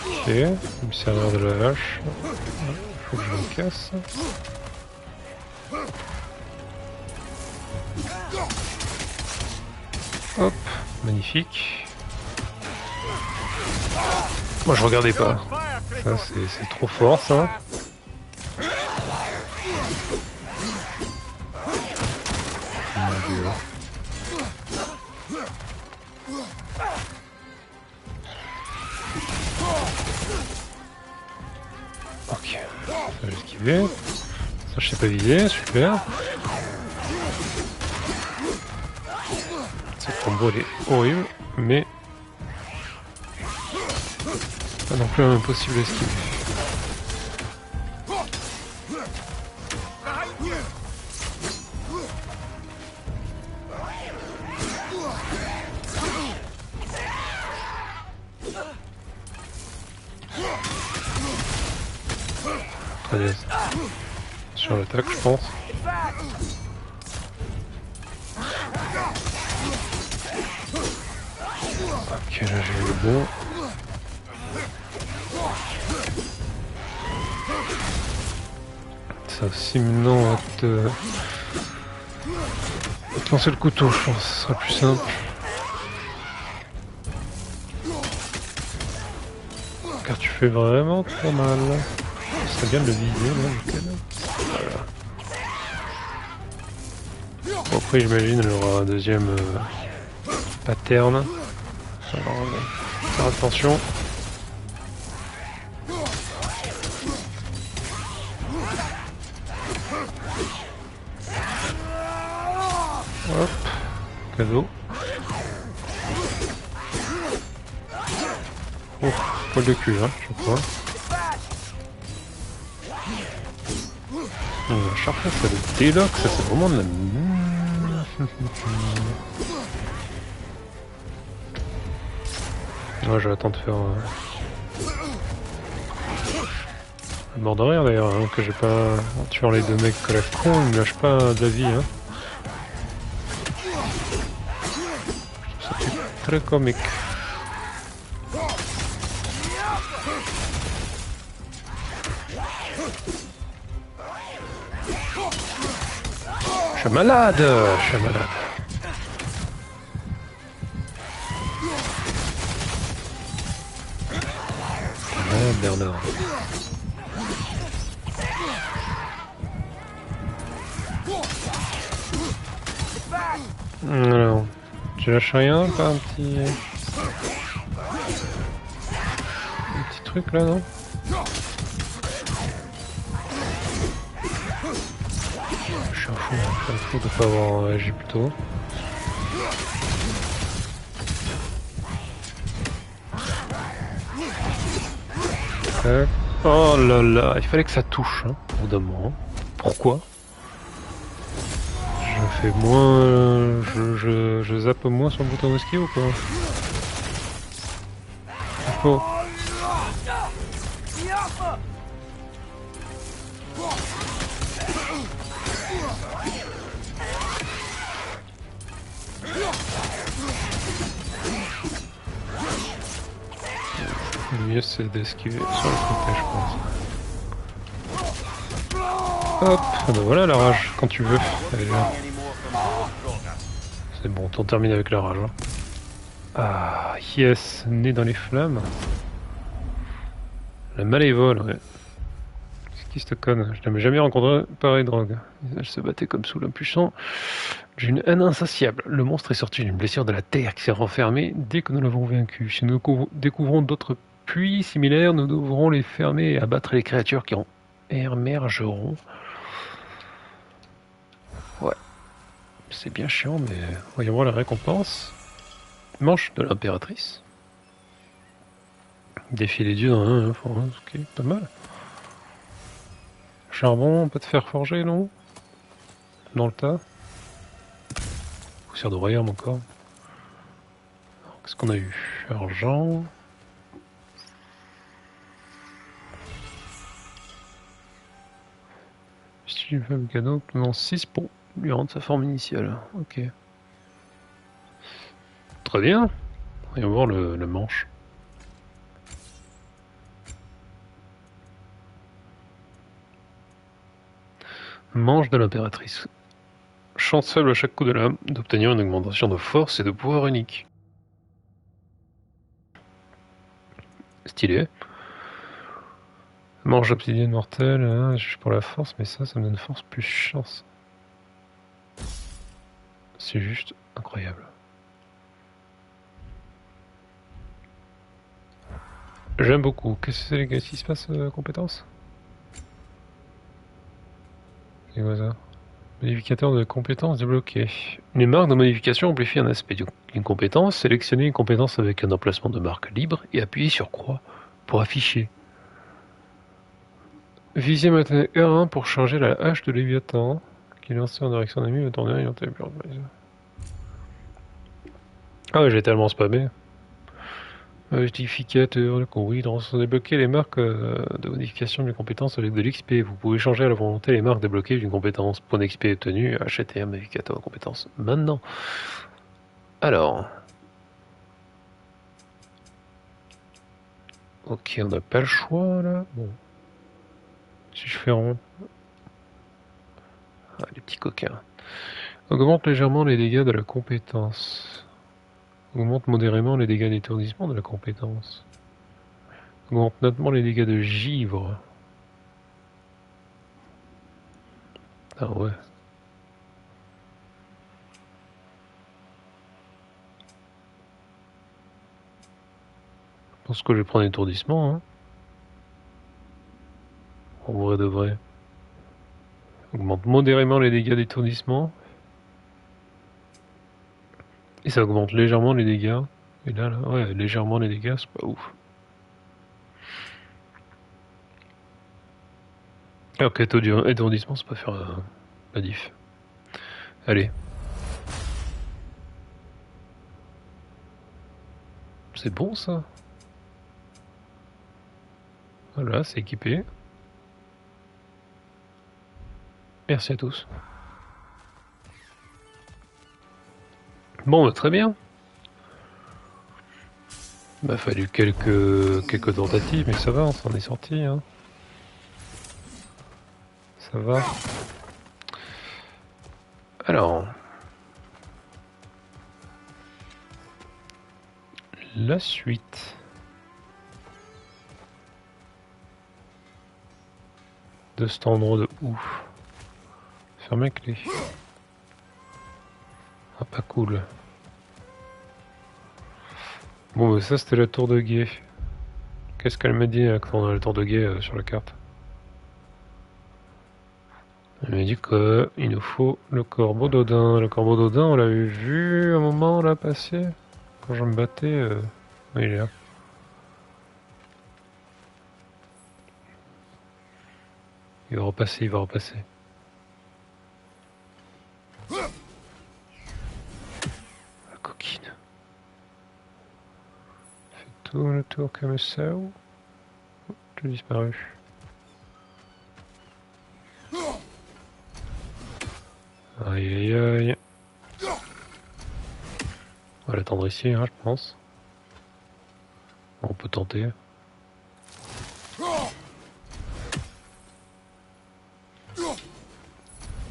Ok, il me servir de la hache. Faut que je me casse. Hop, magnifique. Moi je regardais pas. Ça c'est trop fort ça. Mon Dieu. Ok, ça j'ai esquivé. Ça je sais pas viser, super. Cette combo elle est horrible, mais pas non plus impossible à esquiver. Très bien. Sur l'attaque, je pense. Ok, là j'ai eu le bon. Ça aussi maintenant on va te lancer le couteau, je pense, ce sera plus simple. Car tu fais vraiment trop mal. Ce serait bien de le viser là, le canon. Voilà. Bon, après j'imagine elle aura un deuxième pattern. Alors, faire attention. Hop, cadeau. Oh, poil de cul, hein, je crois. La charpente, ça le déloque, ça c'est vraiment de la... Ouais, je vais attendre de faire... mort de rire d'ailleurs, hein, que j'ai pas... En tuant les deux mecs que la con, ils me lâchent pas de la vie, hein. C'est très comique. Je suis malade. Bernard. Alors, tu lâches rien, pas un petit truc là, non? Je suis un fou de pas avoir agi plus tôt. Oh là là, il fallait que ça touche, hein, au bout d'un moment. Pourquoi? Je fais moins... Je zappe moins sur le bouton d'esquive ou quoi? Oh. Le mieux c'est d'esquiver sur le côté, je pense. Hop, ben voilà la rage, quand tu veux. Allez, là. C'est bon, t'en termines avec la rage. Hein. Ah, yes, né dans les flammes. La malévole, ouais. C'est qui cette conne? Je n'avais jamais rencontré pareille drogue. Elle se battait comme sous l'impuissant d'une haine insatiable. Le monstre est sorti d'une blessure de la terre qui s'est renfermée dès que nous l'avons vaincu. Si nous découvrons d'autres puits similaires, nous devrons les fermer et abattre les créatures qui en émergeront. Ouais. C'est bien chiant, mais voyons voir la récompense. Manche de l'impératrice. Défier les dieux dans un ok, pas mal. Charbon, pas de fer forgé, non? Dans le tas. Poussière de royaume encore. Qu'est-ce qu'on a eu? Argent. Style femme cadeau, non 6 pour lui rendre sa forme initiale. Ok. Très bien. Voyons voir le manche. Manche de l'impératrice. Chance faible à chaque coup de lame d'obtenir une augmentation de force et de pouvoir unique. Stylé. Manche d'obsidienne mortelle, hein, je suis pour la force, mais ça me donne force plus chance. C'est juste incroyable. J'aime beaucoup. Qu'est-ce qui se passe, compétence? C'est quoi ça? Modificateur de compétences débloqué. Une marque de modification amplifie un aspect d'une compétence. Sélectionnez une compétence avec un emplacement de marque libre et appuyez sur croix pour afficher. Visez maintenant R1 pour charger la hache de Léviathan qui est lancée en direction d'ennemi le tourner ayant été plus. Ah ouais, j'ai tellement spammé. Modificateur de compétences. Débloquer les marques de modification d'une compétence avec de l'XP. Vous pouvez changer à la volonté les marques débloquées d'une compétence. Point d'XP obtenu, acheter un modificateur de compétence. Maintenant. Alors. Ok, on n'a pas le choix là. Bon. Si je fais rond. Ah, les petits coquins. Augmente légèrement les dégâts de la compétence. Augmente modérément les dégâts d'étourdissement de la compétence. Augmente nettement les dégâts de givre. Ah ouais. Je pense que je vais prendre l'étourdissement. Hein. En vrai de vrai. Augmente modérément les dégâts d'étourdissement. Et ça augmente légèrement les dégâts. Et là, ouais, légèrement les dégâts, c'est pas ouf. Alors qu'étourdissement, c'est pas faire la diff. Allez. C'est bon ça. Voilà, c'est équipé. Merci à tous. Bon, bah, très bien. Il m'a fallu quelques tentatives, mais ça va, on s'en est sorti. Hein. Ça va. Alors. La suite. de cet endroit de ouf. Fermez clé. Ah, pas cool. Bon, bah, ça c'était la tour de guet. Qu'est-ce qu'elle m'a dit quand on a la tour de guet sur la carte? Elle m'a dit qu'il nous faut le corbeau d'Odin. Le corbeau d'Odin, on l'avait vu un moment là passer. Quand je me battais. Oui, il est là. Il va repasser, il va repasser. La coquine. Fais tout le tour comme ça. J'ai disparu. Aïe aïe aïe. On va l'attendre ici, hein, je pense. On peut tenter.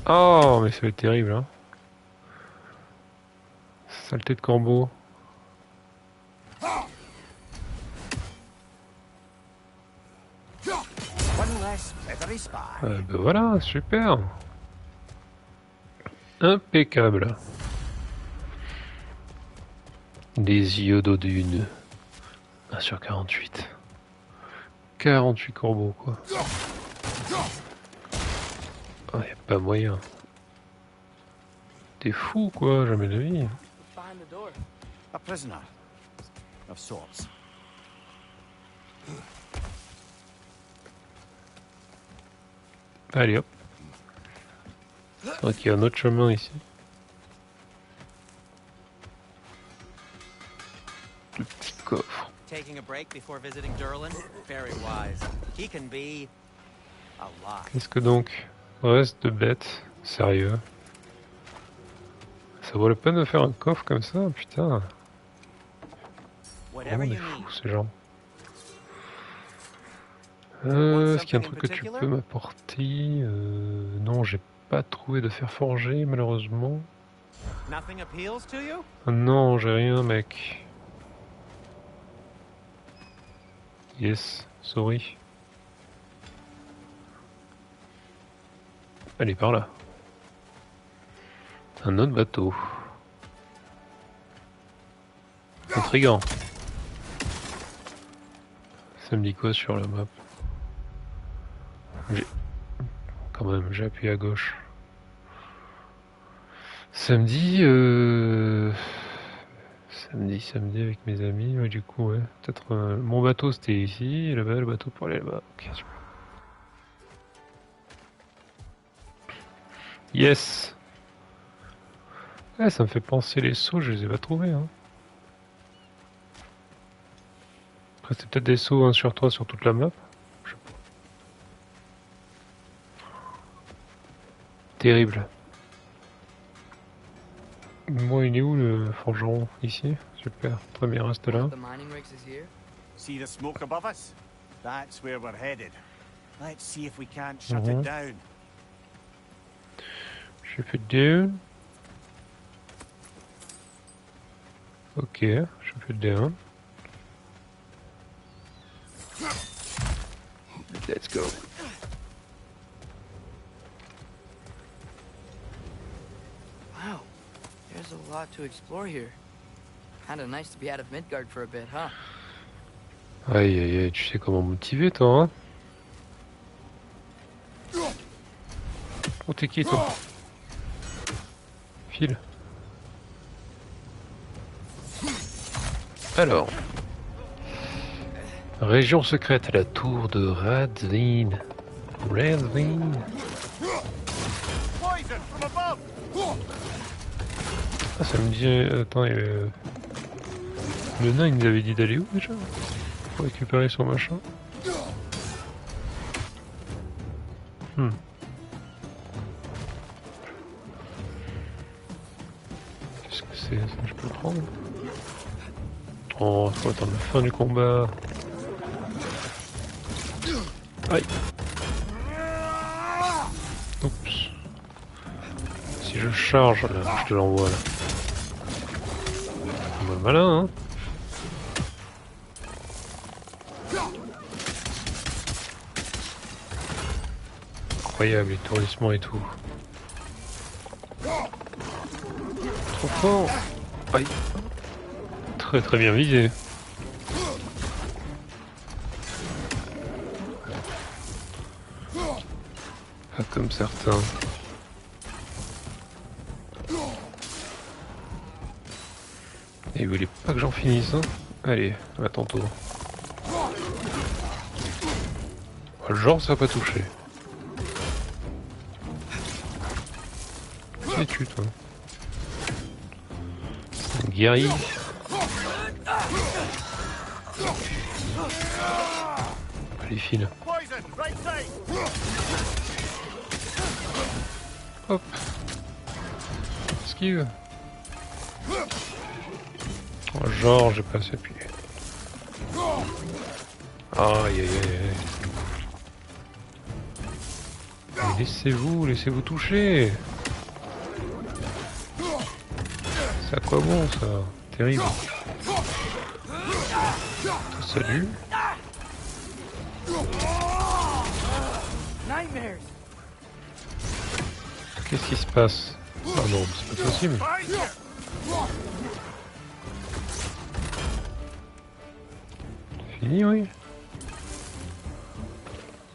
Oh, mais ça va être terrible, hein. Saleté de corbeau. Ben voilà, super. Impeccable. Des yeux d'Odune. 1 sur 48. 48 corbeaux, quoi. Oh, y a pas moyen. T'es fou, quoi, jamais de vie.
Behind the door.
A prisoner. Of sorts.
Allez hop. Donc il y a un autre chemin ici. Le petit coffre.
Taking a break before visiting Durlin? Very wise. He can be a lot.
Qu'est-ce que donc? Reste de bête. Sérieux? Ça vaut la peine de faire un coffre comme ça? Putain.
Whatever
Vraiment des
you
fous
need.
ces gens. Est-ce qu'il y a un truc que tu peux m'apporter? Non, j'ai pas trouvé de fer forgé malheureusement.
Nothing appeals to you?
Ah non, j'ai rien mec. Yes, sorry. Allez, par là. Un autre bateau. Intriguant. Ça me dit quoi sur la map? Quand même, j'ai appuyé à gauche. Samedi, samedi avec mes amis, ouais, du coup, ouais. Peut-être mon bateau c'était ici, et là-bas, le bateau pour aller là-bas. Ok, super. Yes! Ouais, ça me fait penser les sauts, je les ai pas trouvés, hein. Après, c'est peut-être des sauts 1 sur 3 sur toute la map. Je sais pas. Terrible. Moi, il est où le forgeron? Ici? Super, très bien, reste là.
The mining rigs is here.
See the smoke above us? That's where we're headed. Let's see if we can't shut
Mhm.
it down.
J'ai fait down. Ok, j'ai fait down. Let's go.
Wow, there's a lot to explore here. Kinda nice to be out of Midgard for a bit, huh?
Aïe aïe aïe, tu sais comment me motiver toi, hein? Oh, t'es qui toi? File. Alors. Région secrète, la tour de Radvin. Radvin.
Poison from above!
Ah, ça me dit... Attends, le nain il nous avait dit d'aller où déjà? Pour récupérer son machin. Qu'est-ce que c'est ça? Je peux le prendre? Oh, faut attendre la fin du combat. Aïe. Oups. Si je charge, là, je te l'envoie là. Bah, malin, hein. incroyable, les tourdissements et tout. Trop fort. Aïe. Très très bien visé. Pas comme certains. Et vous voulez pas que j'en finisse, hein? Allez, à ton tour. Genre ça va pas toucher. Qui es-tu toi? Guerrier. Allez file. Hop. Esquive. Oh, genre j'ai pas assez appuyé. Aïe aïe aïe. Laissez-vous toucher. C'est à quoi bon ça? Terrible. Salut. Qu'est-ce qui se passe? Ah non, c'est pas possible. Fini, oui.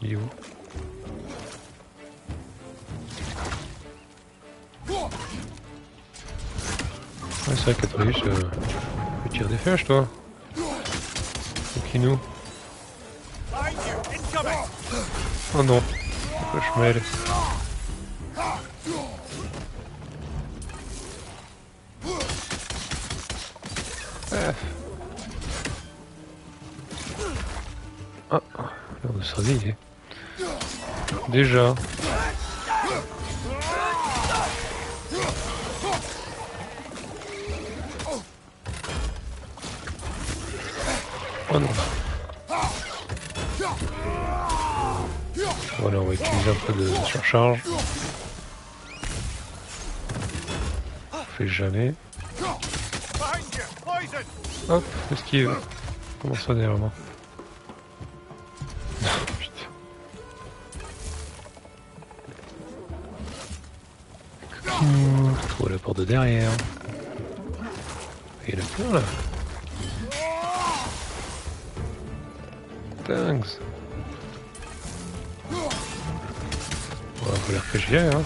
Il est où? Ouais, c'est vrai qu'Atreus, tu tires des flèches, toi. Kinou. Oh non, pourquoi je mêle? Ah, là on se réveille. Déjà. Oh non. Voilà, on va utiliser un peu de surcharge. On fait jamais. Hop, esquive. Comment ça derrière moi? Putain. Trouve la porte de derrière. Il y en a plein là. Thanks. Bon, faut l'air que j'y aille, hein.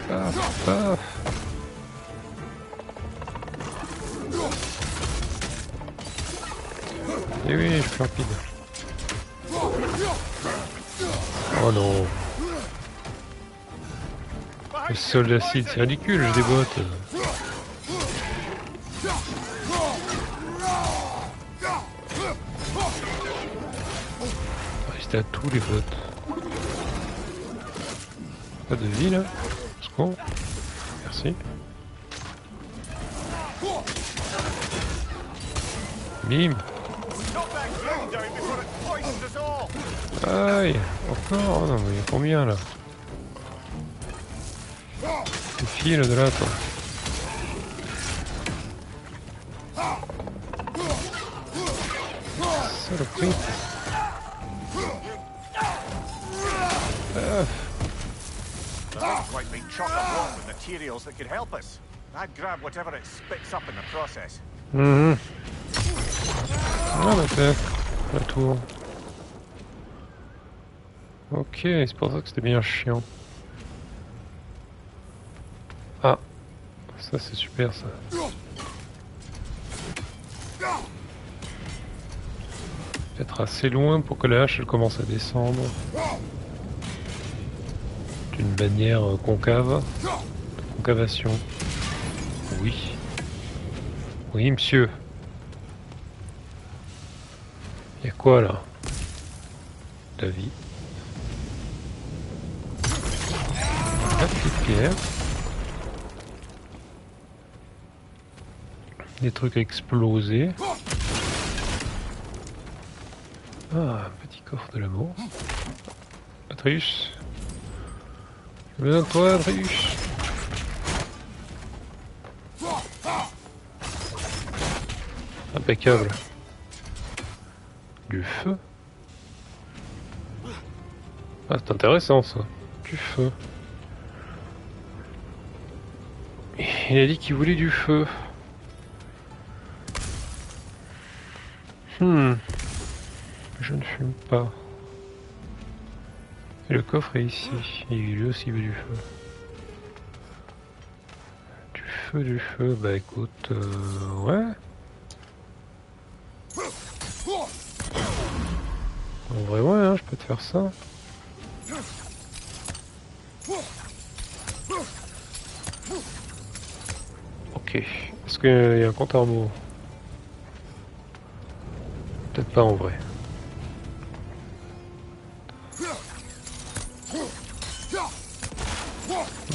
Paf, paf. Et oui, je suis rapide. Oh non. Le sol d'acide, c'est ridicule, je déboîte. Rester à tous les votes. Pas de vie là? Seconde. Merci. Bim. Aïe. Encore? Oh non mais il y a combien là? Tu files de là toi. Saloperie.
Quite big chock of rock with materials that could help us. I'd grab whatever it spits up in the process.
Ah bah c'est la tour. Ok, c'est pour ça que c'était bien chiant. Ah, ça c'est super ça. Peut-être assez loin pour que la hache elle commence à descendre. D'une manière concave. Concavation. Oui. Oui, monsieur. Y'a quoi là? La vie. La petite pierre. Des trucs à exploser. Ah, un petit coffre de l'amour. Atreus. J'ai besoin de toi, Atreus. Impeccable. Du feu. Ah, c'est intéressant ça. Du feu. Il a dit qu'il voulait du feu. Je ne fume pas. Et le coffre est ici. Et lui aussi veut du feu. Du feu. Bah écoute, ouais. En vrai, ouais, hein, je peux te faire ça. Ok. Est-ce qu'il y a un compte à rebours? Peut-être pas en vrai.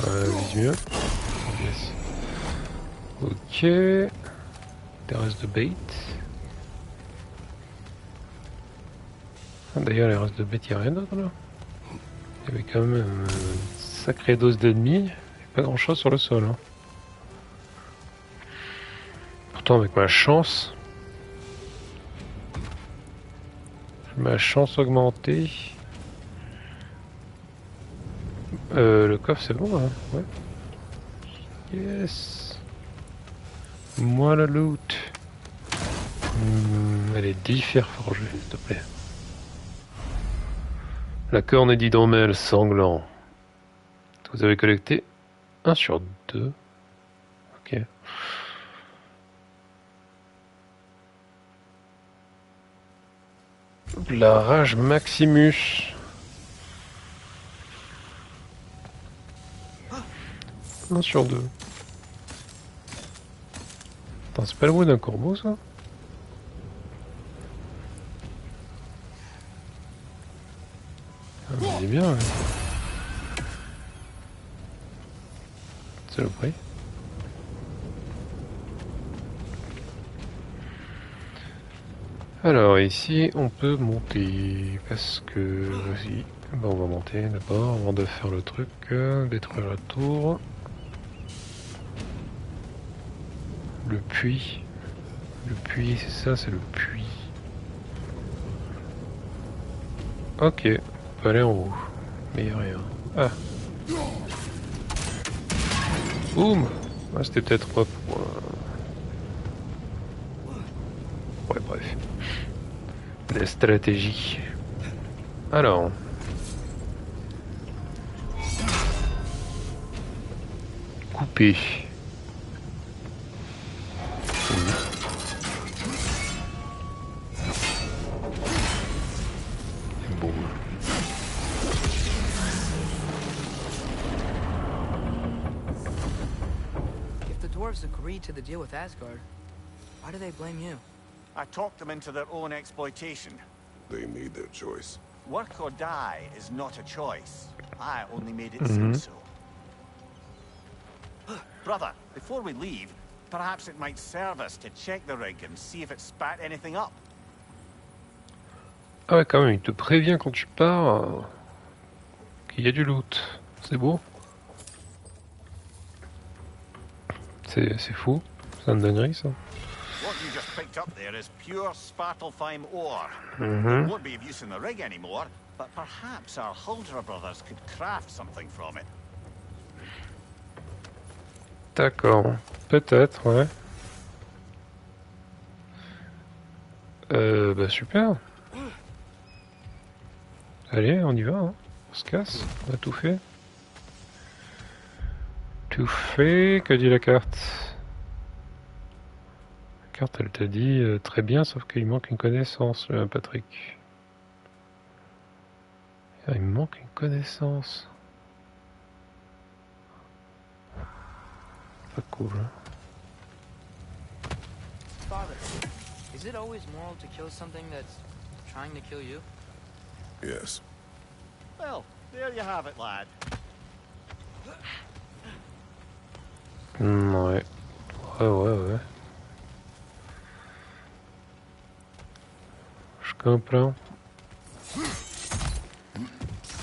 Vise mieux. Yes. Ok. Des restes de bait. Ah, d'ailleurs, les restes de bait, il n'y a rien d'autre là. Il y avait quand même une sacrée dose d'ennemis. Pas grand chose sur le sol. Hein. Pourtant, avec ma chance augmentée. Le coffre c'est bon hein, ouais. Yes. Moi la loot. Allez, 10 fers forgés, s'il te plaît. La corne d'hydromel sanglant. Vous avez collecté 1 sur 2. Ok. La rage Maximus. 1 sur 2. Attends, c'est pas le bruit d'un corbeau ça? Ah, mais il est bien, ouais. C'est le prix. Alors ici on peut monter parce que vas-y, on va monter d'abord avant de faire le truc, détruire la tour. Le puits, c'est ça, c'est le puits. Ok, on peut aller en haut, mais il n'y a rien. Ah. Boum. Ah, c'était peut-être pas pour... Ouais, bref. La stratégie. Alors. Couper. Bon.
If the dwarves agreed to the deal with Asgard, why do they blame you?
I talked them into their own exploitation.
They made their choice.
Work or die is not a choice. I only made it seem so. Brother, before we leave, perhaps it might serve us to check the rig and see if it spat anything up.
Ah ouais, quand même, il te prévient quand tu pars qu'il y a du loot. C'est beau. C'est fou. C'est un dinguerie ça.
What you just picked up there is pure Svartalfheim ore. It won't be of use in the rig anymore, but perhaps our Huldra brothers could craft something from it.
D'accord. Peut-être, ouais. Bah super. Allez, on y va, hein. On se casse, on a tout fait. Tout fait, que dit la carte? La carte, elle t'a dit très bien, sauf qu'il manque une connaissance, Patrick. Ah, il me manque une connaissance. Pas cool. Hein.
Father, is it always moral to kill something that's trying to kill you?
Yes.
Well, there you have it, lad.
Ouais. Ouais. Je comprends.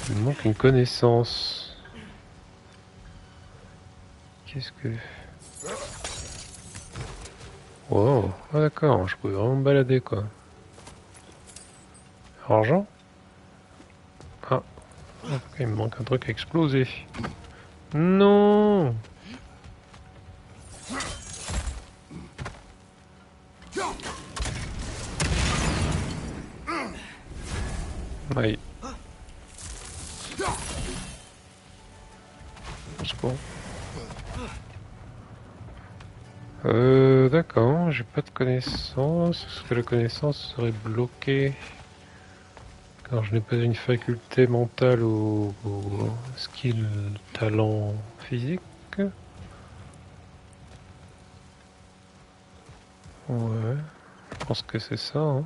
Il me manque une connaissance. Qu'est-ce que... Wow, ah d'accord, je pouvais vraiment me balader quoi. Argent. Ah. Ok, il me manque un truc à exploser. Non. Aïe. Au secours. D'accord, j'ai pas de connaissance. Est-ce que la connaissance serait bloquée car je n'ai pas une faculté mentale ou skill, talent physique? Ouais, je pense que c'est ça. Hein.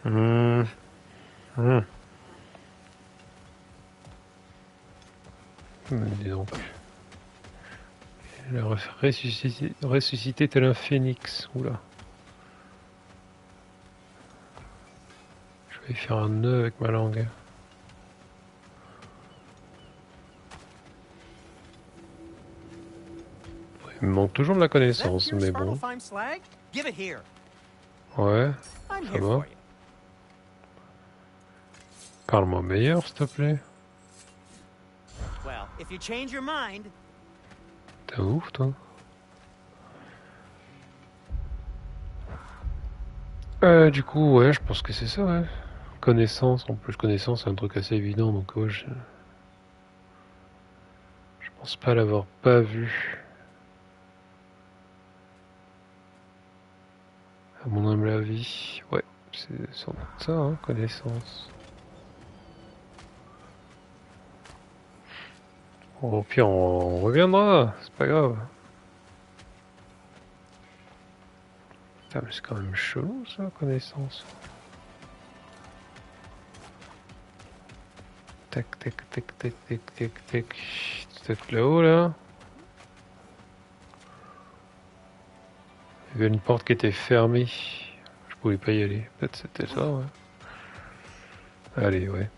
Hmm. Hmm. Dis donc. Il a ressuscité tel un phénix. Oula. Je vais faire un nœud avec ma langue. Il me manque toujours de la connaissance, mais bon.
Give it here.
Ouais,
I'm
ça
here
va.
for you.
Parle-moi meilleur, s'il te plaît.
Well, if you change your mind,
T'es ouf, toi. Du coup, ouais, je pense que c'est ça, ouais. Connaissance, en plus, connaissance, c'est un truc assez évident, donc ouais, je pense pas l'avoir pas vu. À mon humble avis, ouais, c'est sans doute ça, hein, connaissance. Bon, au pire, on reviendra, c'est pas grave. Putain, mais c'est quand même chelou, ça, connaissance. Tac, tac, tac, tac, tac, tac, tac. Peut-être là-haut, là. Il y avait une porte qui était fermée. Je pouvais pas y aller. Peut-être c'était ça, ouais. Allez, ouais.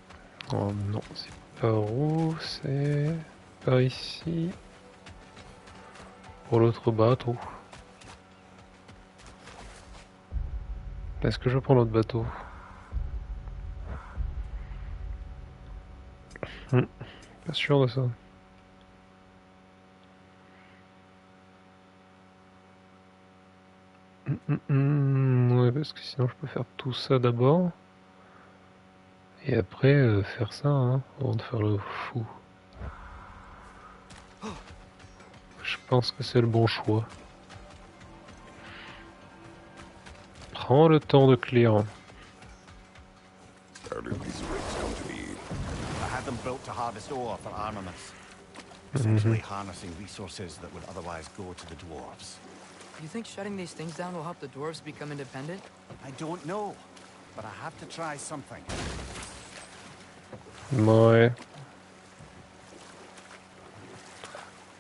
Oh non, c'est par où? C'est par ici. Pour l'autre bateau. Est-ce que je prends l'autre bateau? Pas sûr de ça. Ouais, parce que sinon je peux faire tout ça d'abord. Et après faire ça, hein, avant de faire le fou. Je pense que c'est le bon choix. Prends le temps de clear.
How did these rigs come to be?
I had them built to harvest ore for armaments. Essentially harnessing resources that would otherwise go to the dwarves.
You think shutting these things down will help the dwarves become independent?
I don't know, but I have to try something.
Ouais.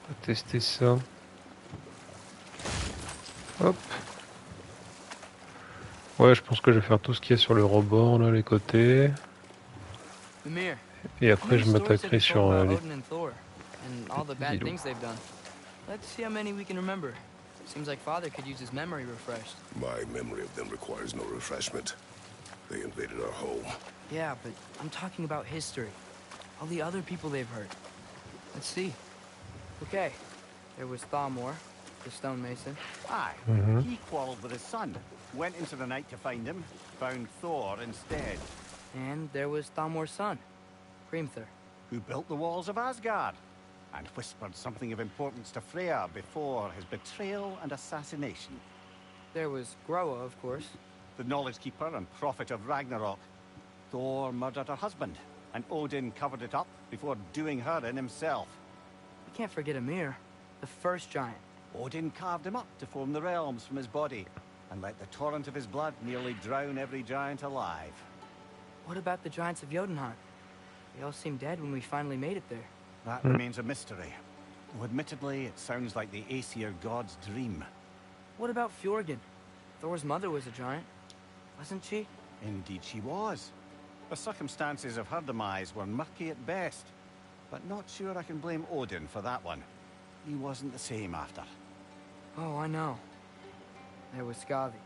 On va tester ça. Hop. Ouais, je pense que je vais faire tout ce qu'il y a sur le rebord, là, les côtés.
Mimir,
Et après, je m'attaquerai sur les...
Odin and Thor, and all the bad things they've done. Let's see how many we can remember. Seems like Father could use his memory refreshed.
My memory of them requires no refreshment. They invaded our home.
Yeah, but I'm talking about history. All the other people they've hurt. Let's see. Okay, there was Thalmor, the stonemason.
Aye, he quarreled with his son. Went into the night to find him, found Thor instead.
And there was Thalmor's son, Hrimthur.
Who built the walls of Asgard and whispered something of importance to Freya before his betrayal and assassination.
There was Groa, of course.
The knowledge keeper and prophet of Ragnarok. Thor murdered her husband, and Odin covered it up before doing her in himself.
We can't forget Ymir, the first giant.
Odin carved him up to form the realms from his body, and let the torrent of his blood nearly drown every giant alive.
What about the giants of Jotunheim? They all seemed dead when we finally made it there.
That remains a mystery. Though admittedly, it sounds like the Aesir god's dream.
What about Fjorgyn? Thor's mother was a giant, wasn't she?
Indeed she was. The circumstances of her demise were murky at best, but not sure I can blame Odin for that one. He wasn't the same after.
Oh, I know. There was Skavi.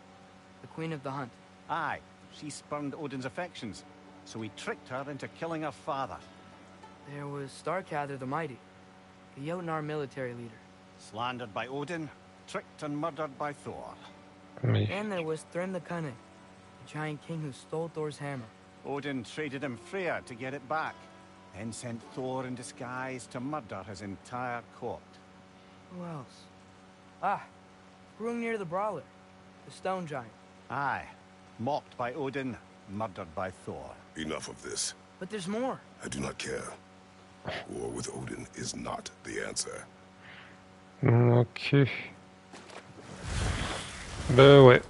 the queen of the hunt.
Aye, she spurned Odin's affections, so he tricked her into killing her father.
There was Starkather the Mighty, the Jotnar military leader.
Slandered by Odin, tricked and murdered by Thor.
Mais
And there was Thrym the Cunning, the giant king who stole Thor's hammer.
Odin traded him Freyr to get it back, then sent Thor in disguise to murder his entire court.
Who else? Ah, Hrungnir the Brawler, the stone giant.
Aye, mocked by Odin, murdered by Thor.
Enough of this.
But there's more.
I do not care. War with Odin is not the answer.
ok. Ben ouais.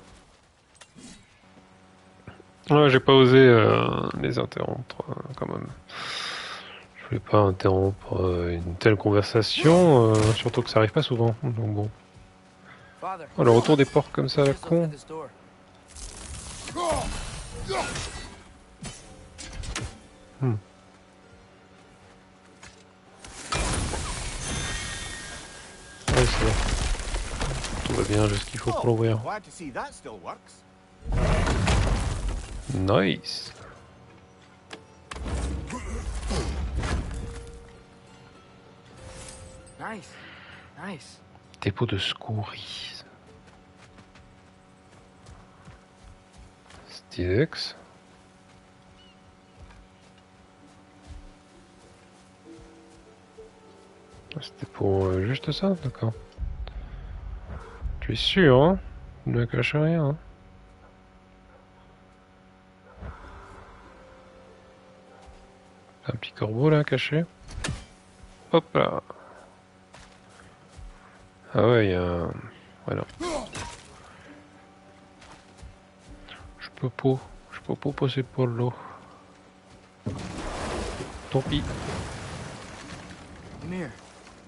Ouais, j'ai pas osé les interrompre quand même. Je voulais pas interrompre une telle conversation, surtout que ça arrive pas souvent. Donc bon.
Father,
Oh, le retour des porcs comme ça à la
just open
con.
this door.
Ouais, c'est vrai. Tout va bien jusqu'il faut pour l'ouvrir.
Glad to see that still works.
Nice.
Nice, nice.
Dépôt de secouris. Stylex. C'était pour juste ça, d'accord. Tu es sûr, hein? Ne cache rien, hein? Un petit corbeau là, caché. Hop là. Ah ouais, il y a un... Voilà. Je peux pas passer par l'eau. Tant pis.
Ymir,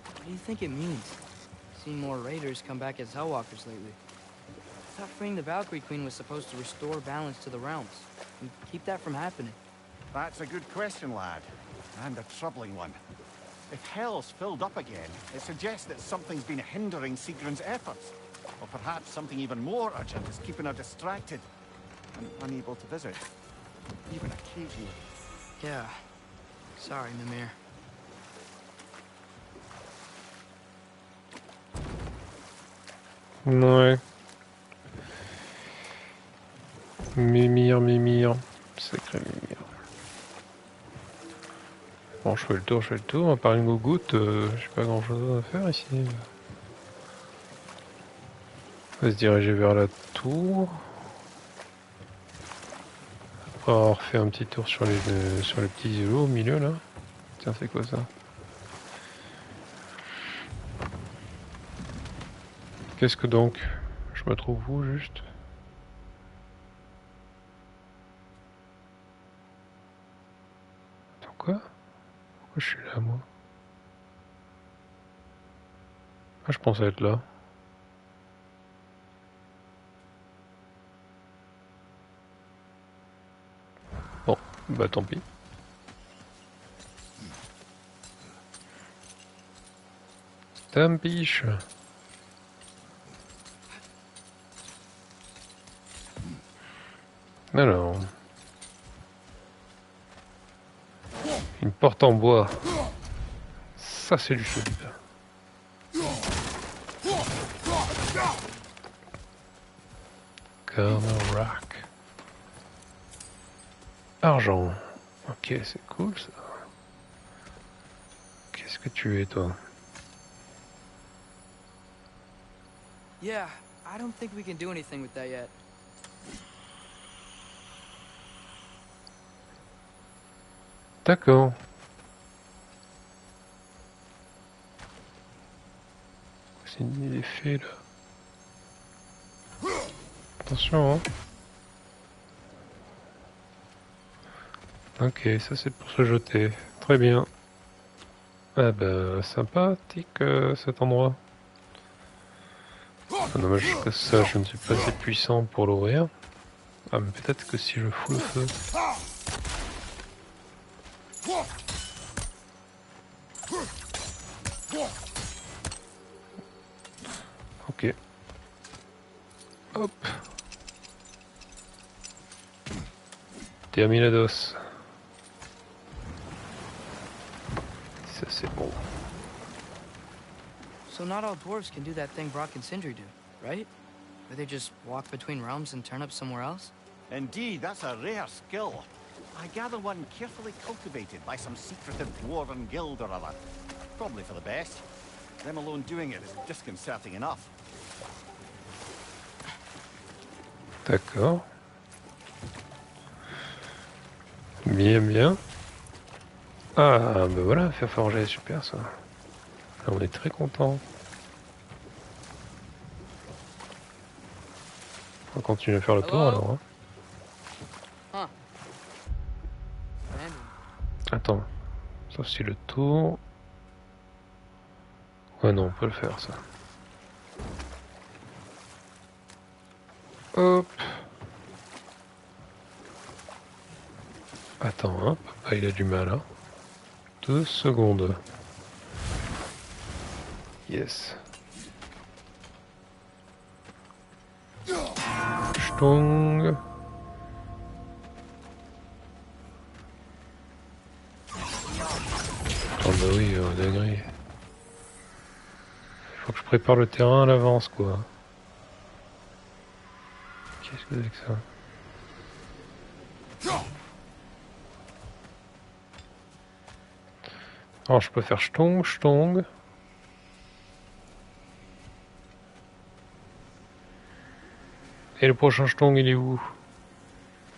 what do you think it means? Seen more raiders come back as Hellwalkers lately. I thought freeing the Valkyrie Queen was supposed to restore balance to the realms and keep that from happening.
That's a good question, lad. And a troubling one. If Hell's filled up again, it suggests that something's been hindering Sigrun's efforts. Or perhaps something even more urgent is keeping her distracted and unable to visit. Even occasionally.
Yeah. Sorry, Mimir.
Ouais. Mimir. Sacré Mimir. Bon, je fais le tour. À part une goutte, j'ai pas grand chose à faire ici. On va se diriger vers la tour. Après avoir fait un petit tour sur les petits îlots au milieu là. Tiens, c'est quoi ça? Qu'est-ce que donc? Je me trouve où juste? Attends, quoi? Pourquoi je suis là moi? Ah, je pensais être là. Bon, bah tant pis. Tampiche. Alors, une porte en bois, ça c'est du solide. Corner rock. Argent. Ok, c'est cool ça. Qu'est-ce que tu es toi?
Yeah, I don't think we can do anything with that yet.
D'accord. C'est une idée fait là. Attention hein. Ok, ça c'est pour se jeter. Très bien. Ah bah sympathique cet endroit. Ah, dommage que ça, je ne suis pas assez puissant pour l'ouvrir. Ah mais peut-être que si je fous le feu. Ok. Hop. Terminados. Ça c'est bon.
So not all dwarves can do that thing Brock and Sindri do, right? Where they just walk between realms and turn up somewhere else?
Indeed, that's a rare skill. I gather one carefully cultivated by some secretive dwarven guild or other. Probably for the best. Them alone doing it is disconcerting enough.
D'accord. Bien, bien. Ah, ben voilà, faire forger, super ça. Là, on est très content. On va continuer à faire le tour alors. Hein.
Huh. Random.
Attends, sauf si le tour... Ouais non, on peut le faire ça. Hop. Attends, hein, papa il a du mal hein. 2 secondes. Yes. Stung. Oh bah oui, dinguerie. Faut que je prépare le terrain à l'avance quoi. Qu'est-ce que c'est que ça? Alors je peux faire Stung, Stung. Et le prochain Stung il est où?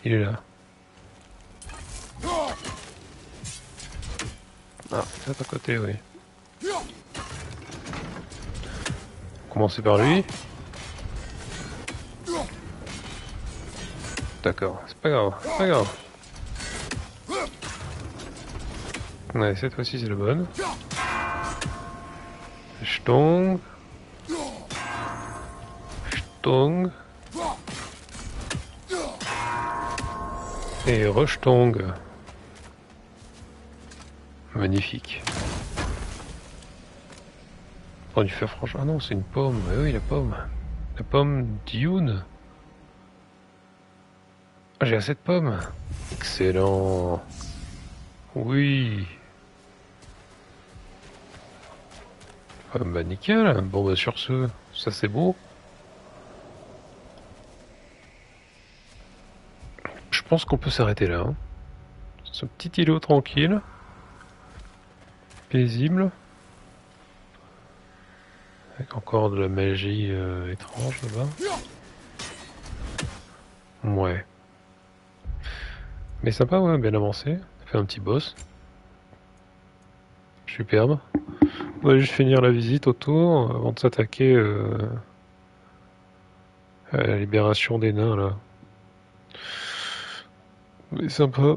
Il est là. Ah, c'est à côté, oui. Commencer par lui. D'accord, c'est pas grave, c'est pas grave. Ouais, cette fois-ci c'est la bonne. Stung. Stung. Et re-Stung. Magnifique. On aurait dû faire franchement... Ah non, c'est une pomme. Ah oui, la pomme. La pomme Dune. Ah, j'ai assez de pommes. Excellent. Oui. Ah, bah nickel. Bon bah sur ce, ça c'est beau. Je pense qu'on peut s'arrêter là. Hein. Ce petit îlot tranquille. Paisible. Avec encore de la magie étrange là-bas. Ouais. Mais sympa, ouais, bien avancé. On a fait un petit boss. Superbe. On va juste finir la visite autour avant de s'attaquer à la libération des nains là. Mais sympa.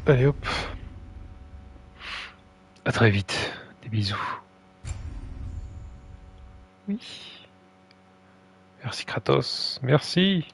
Allez hop. À très vite. Des bisous. Oui. Merci Kratos. Merci.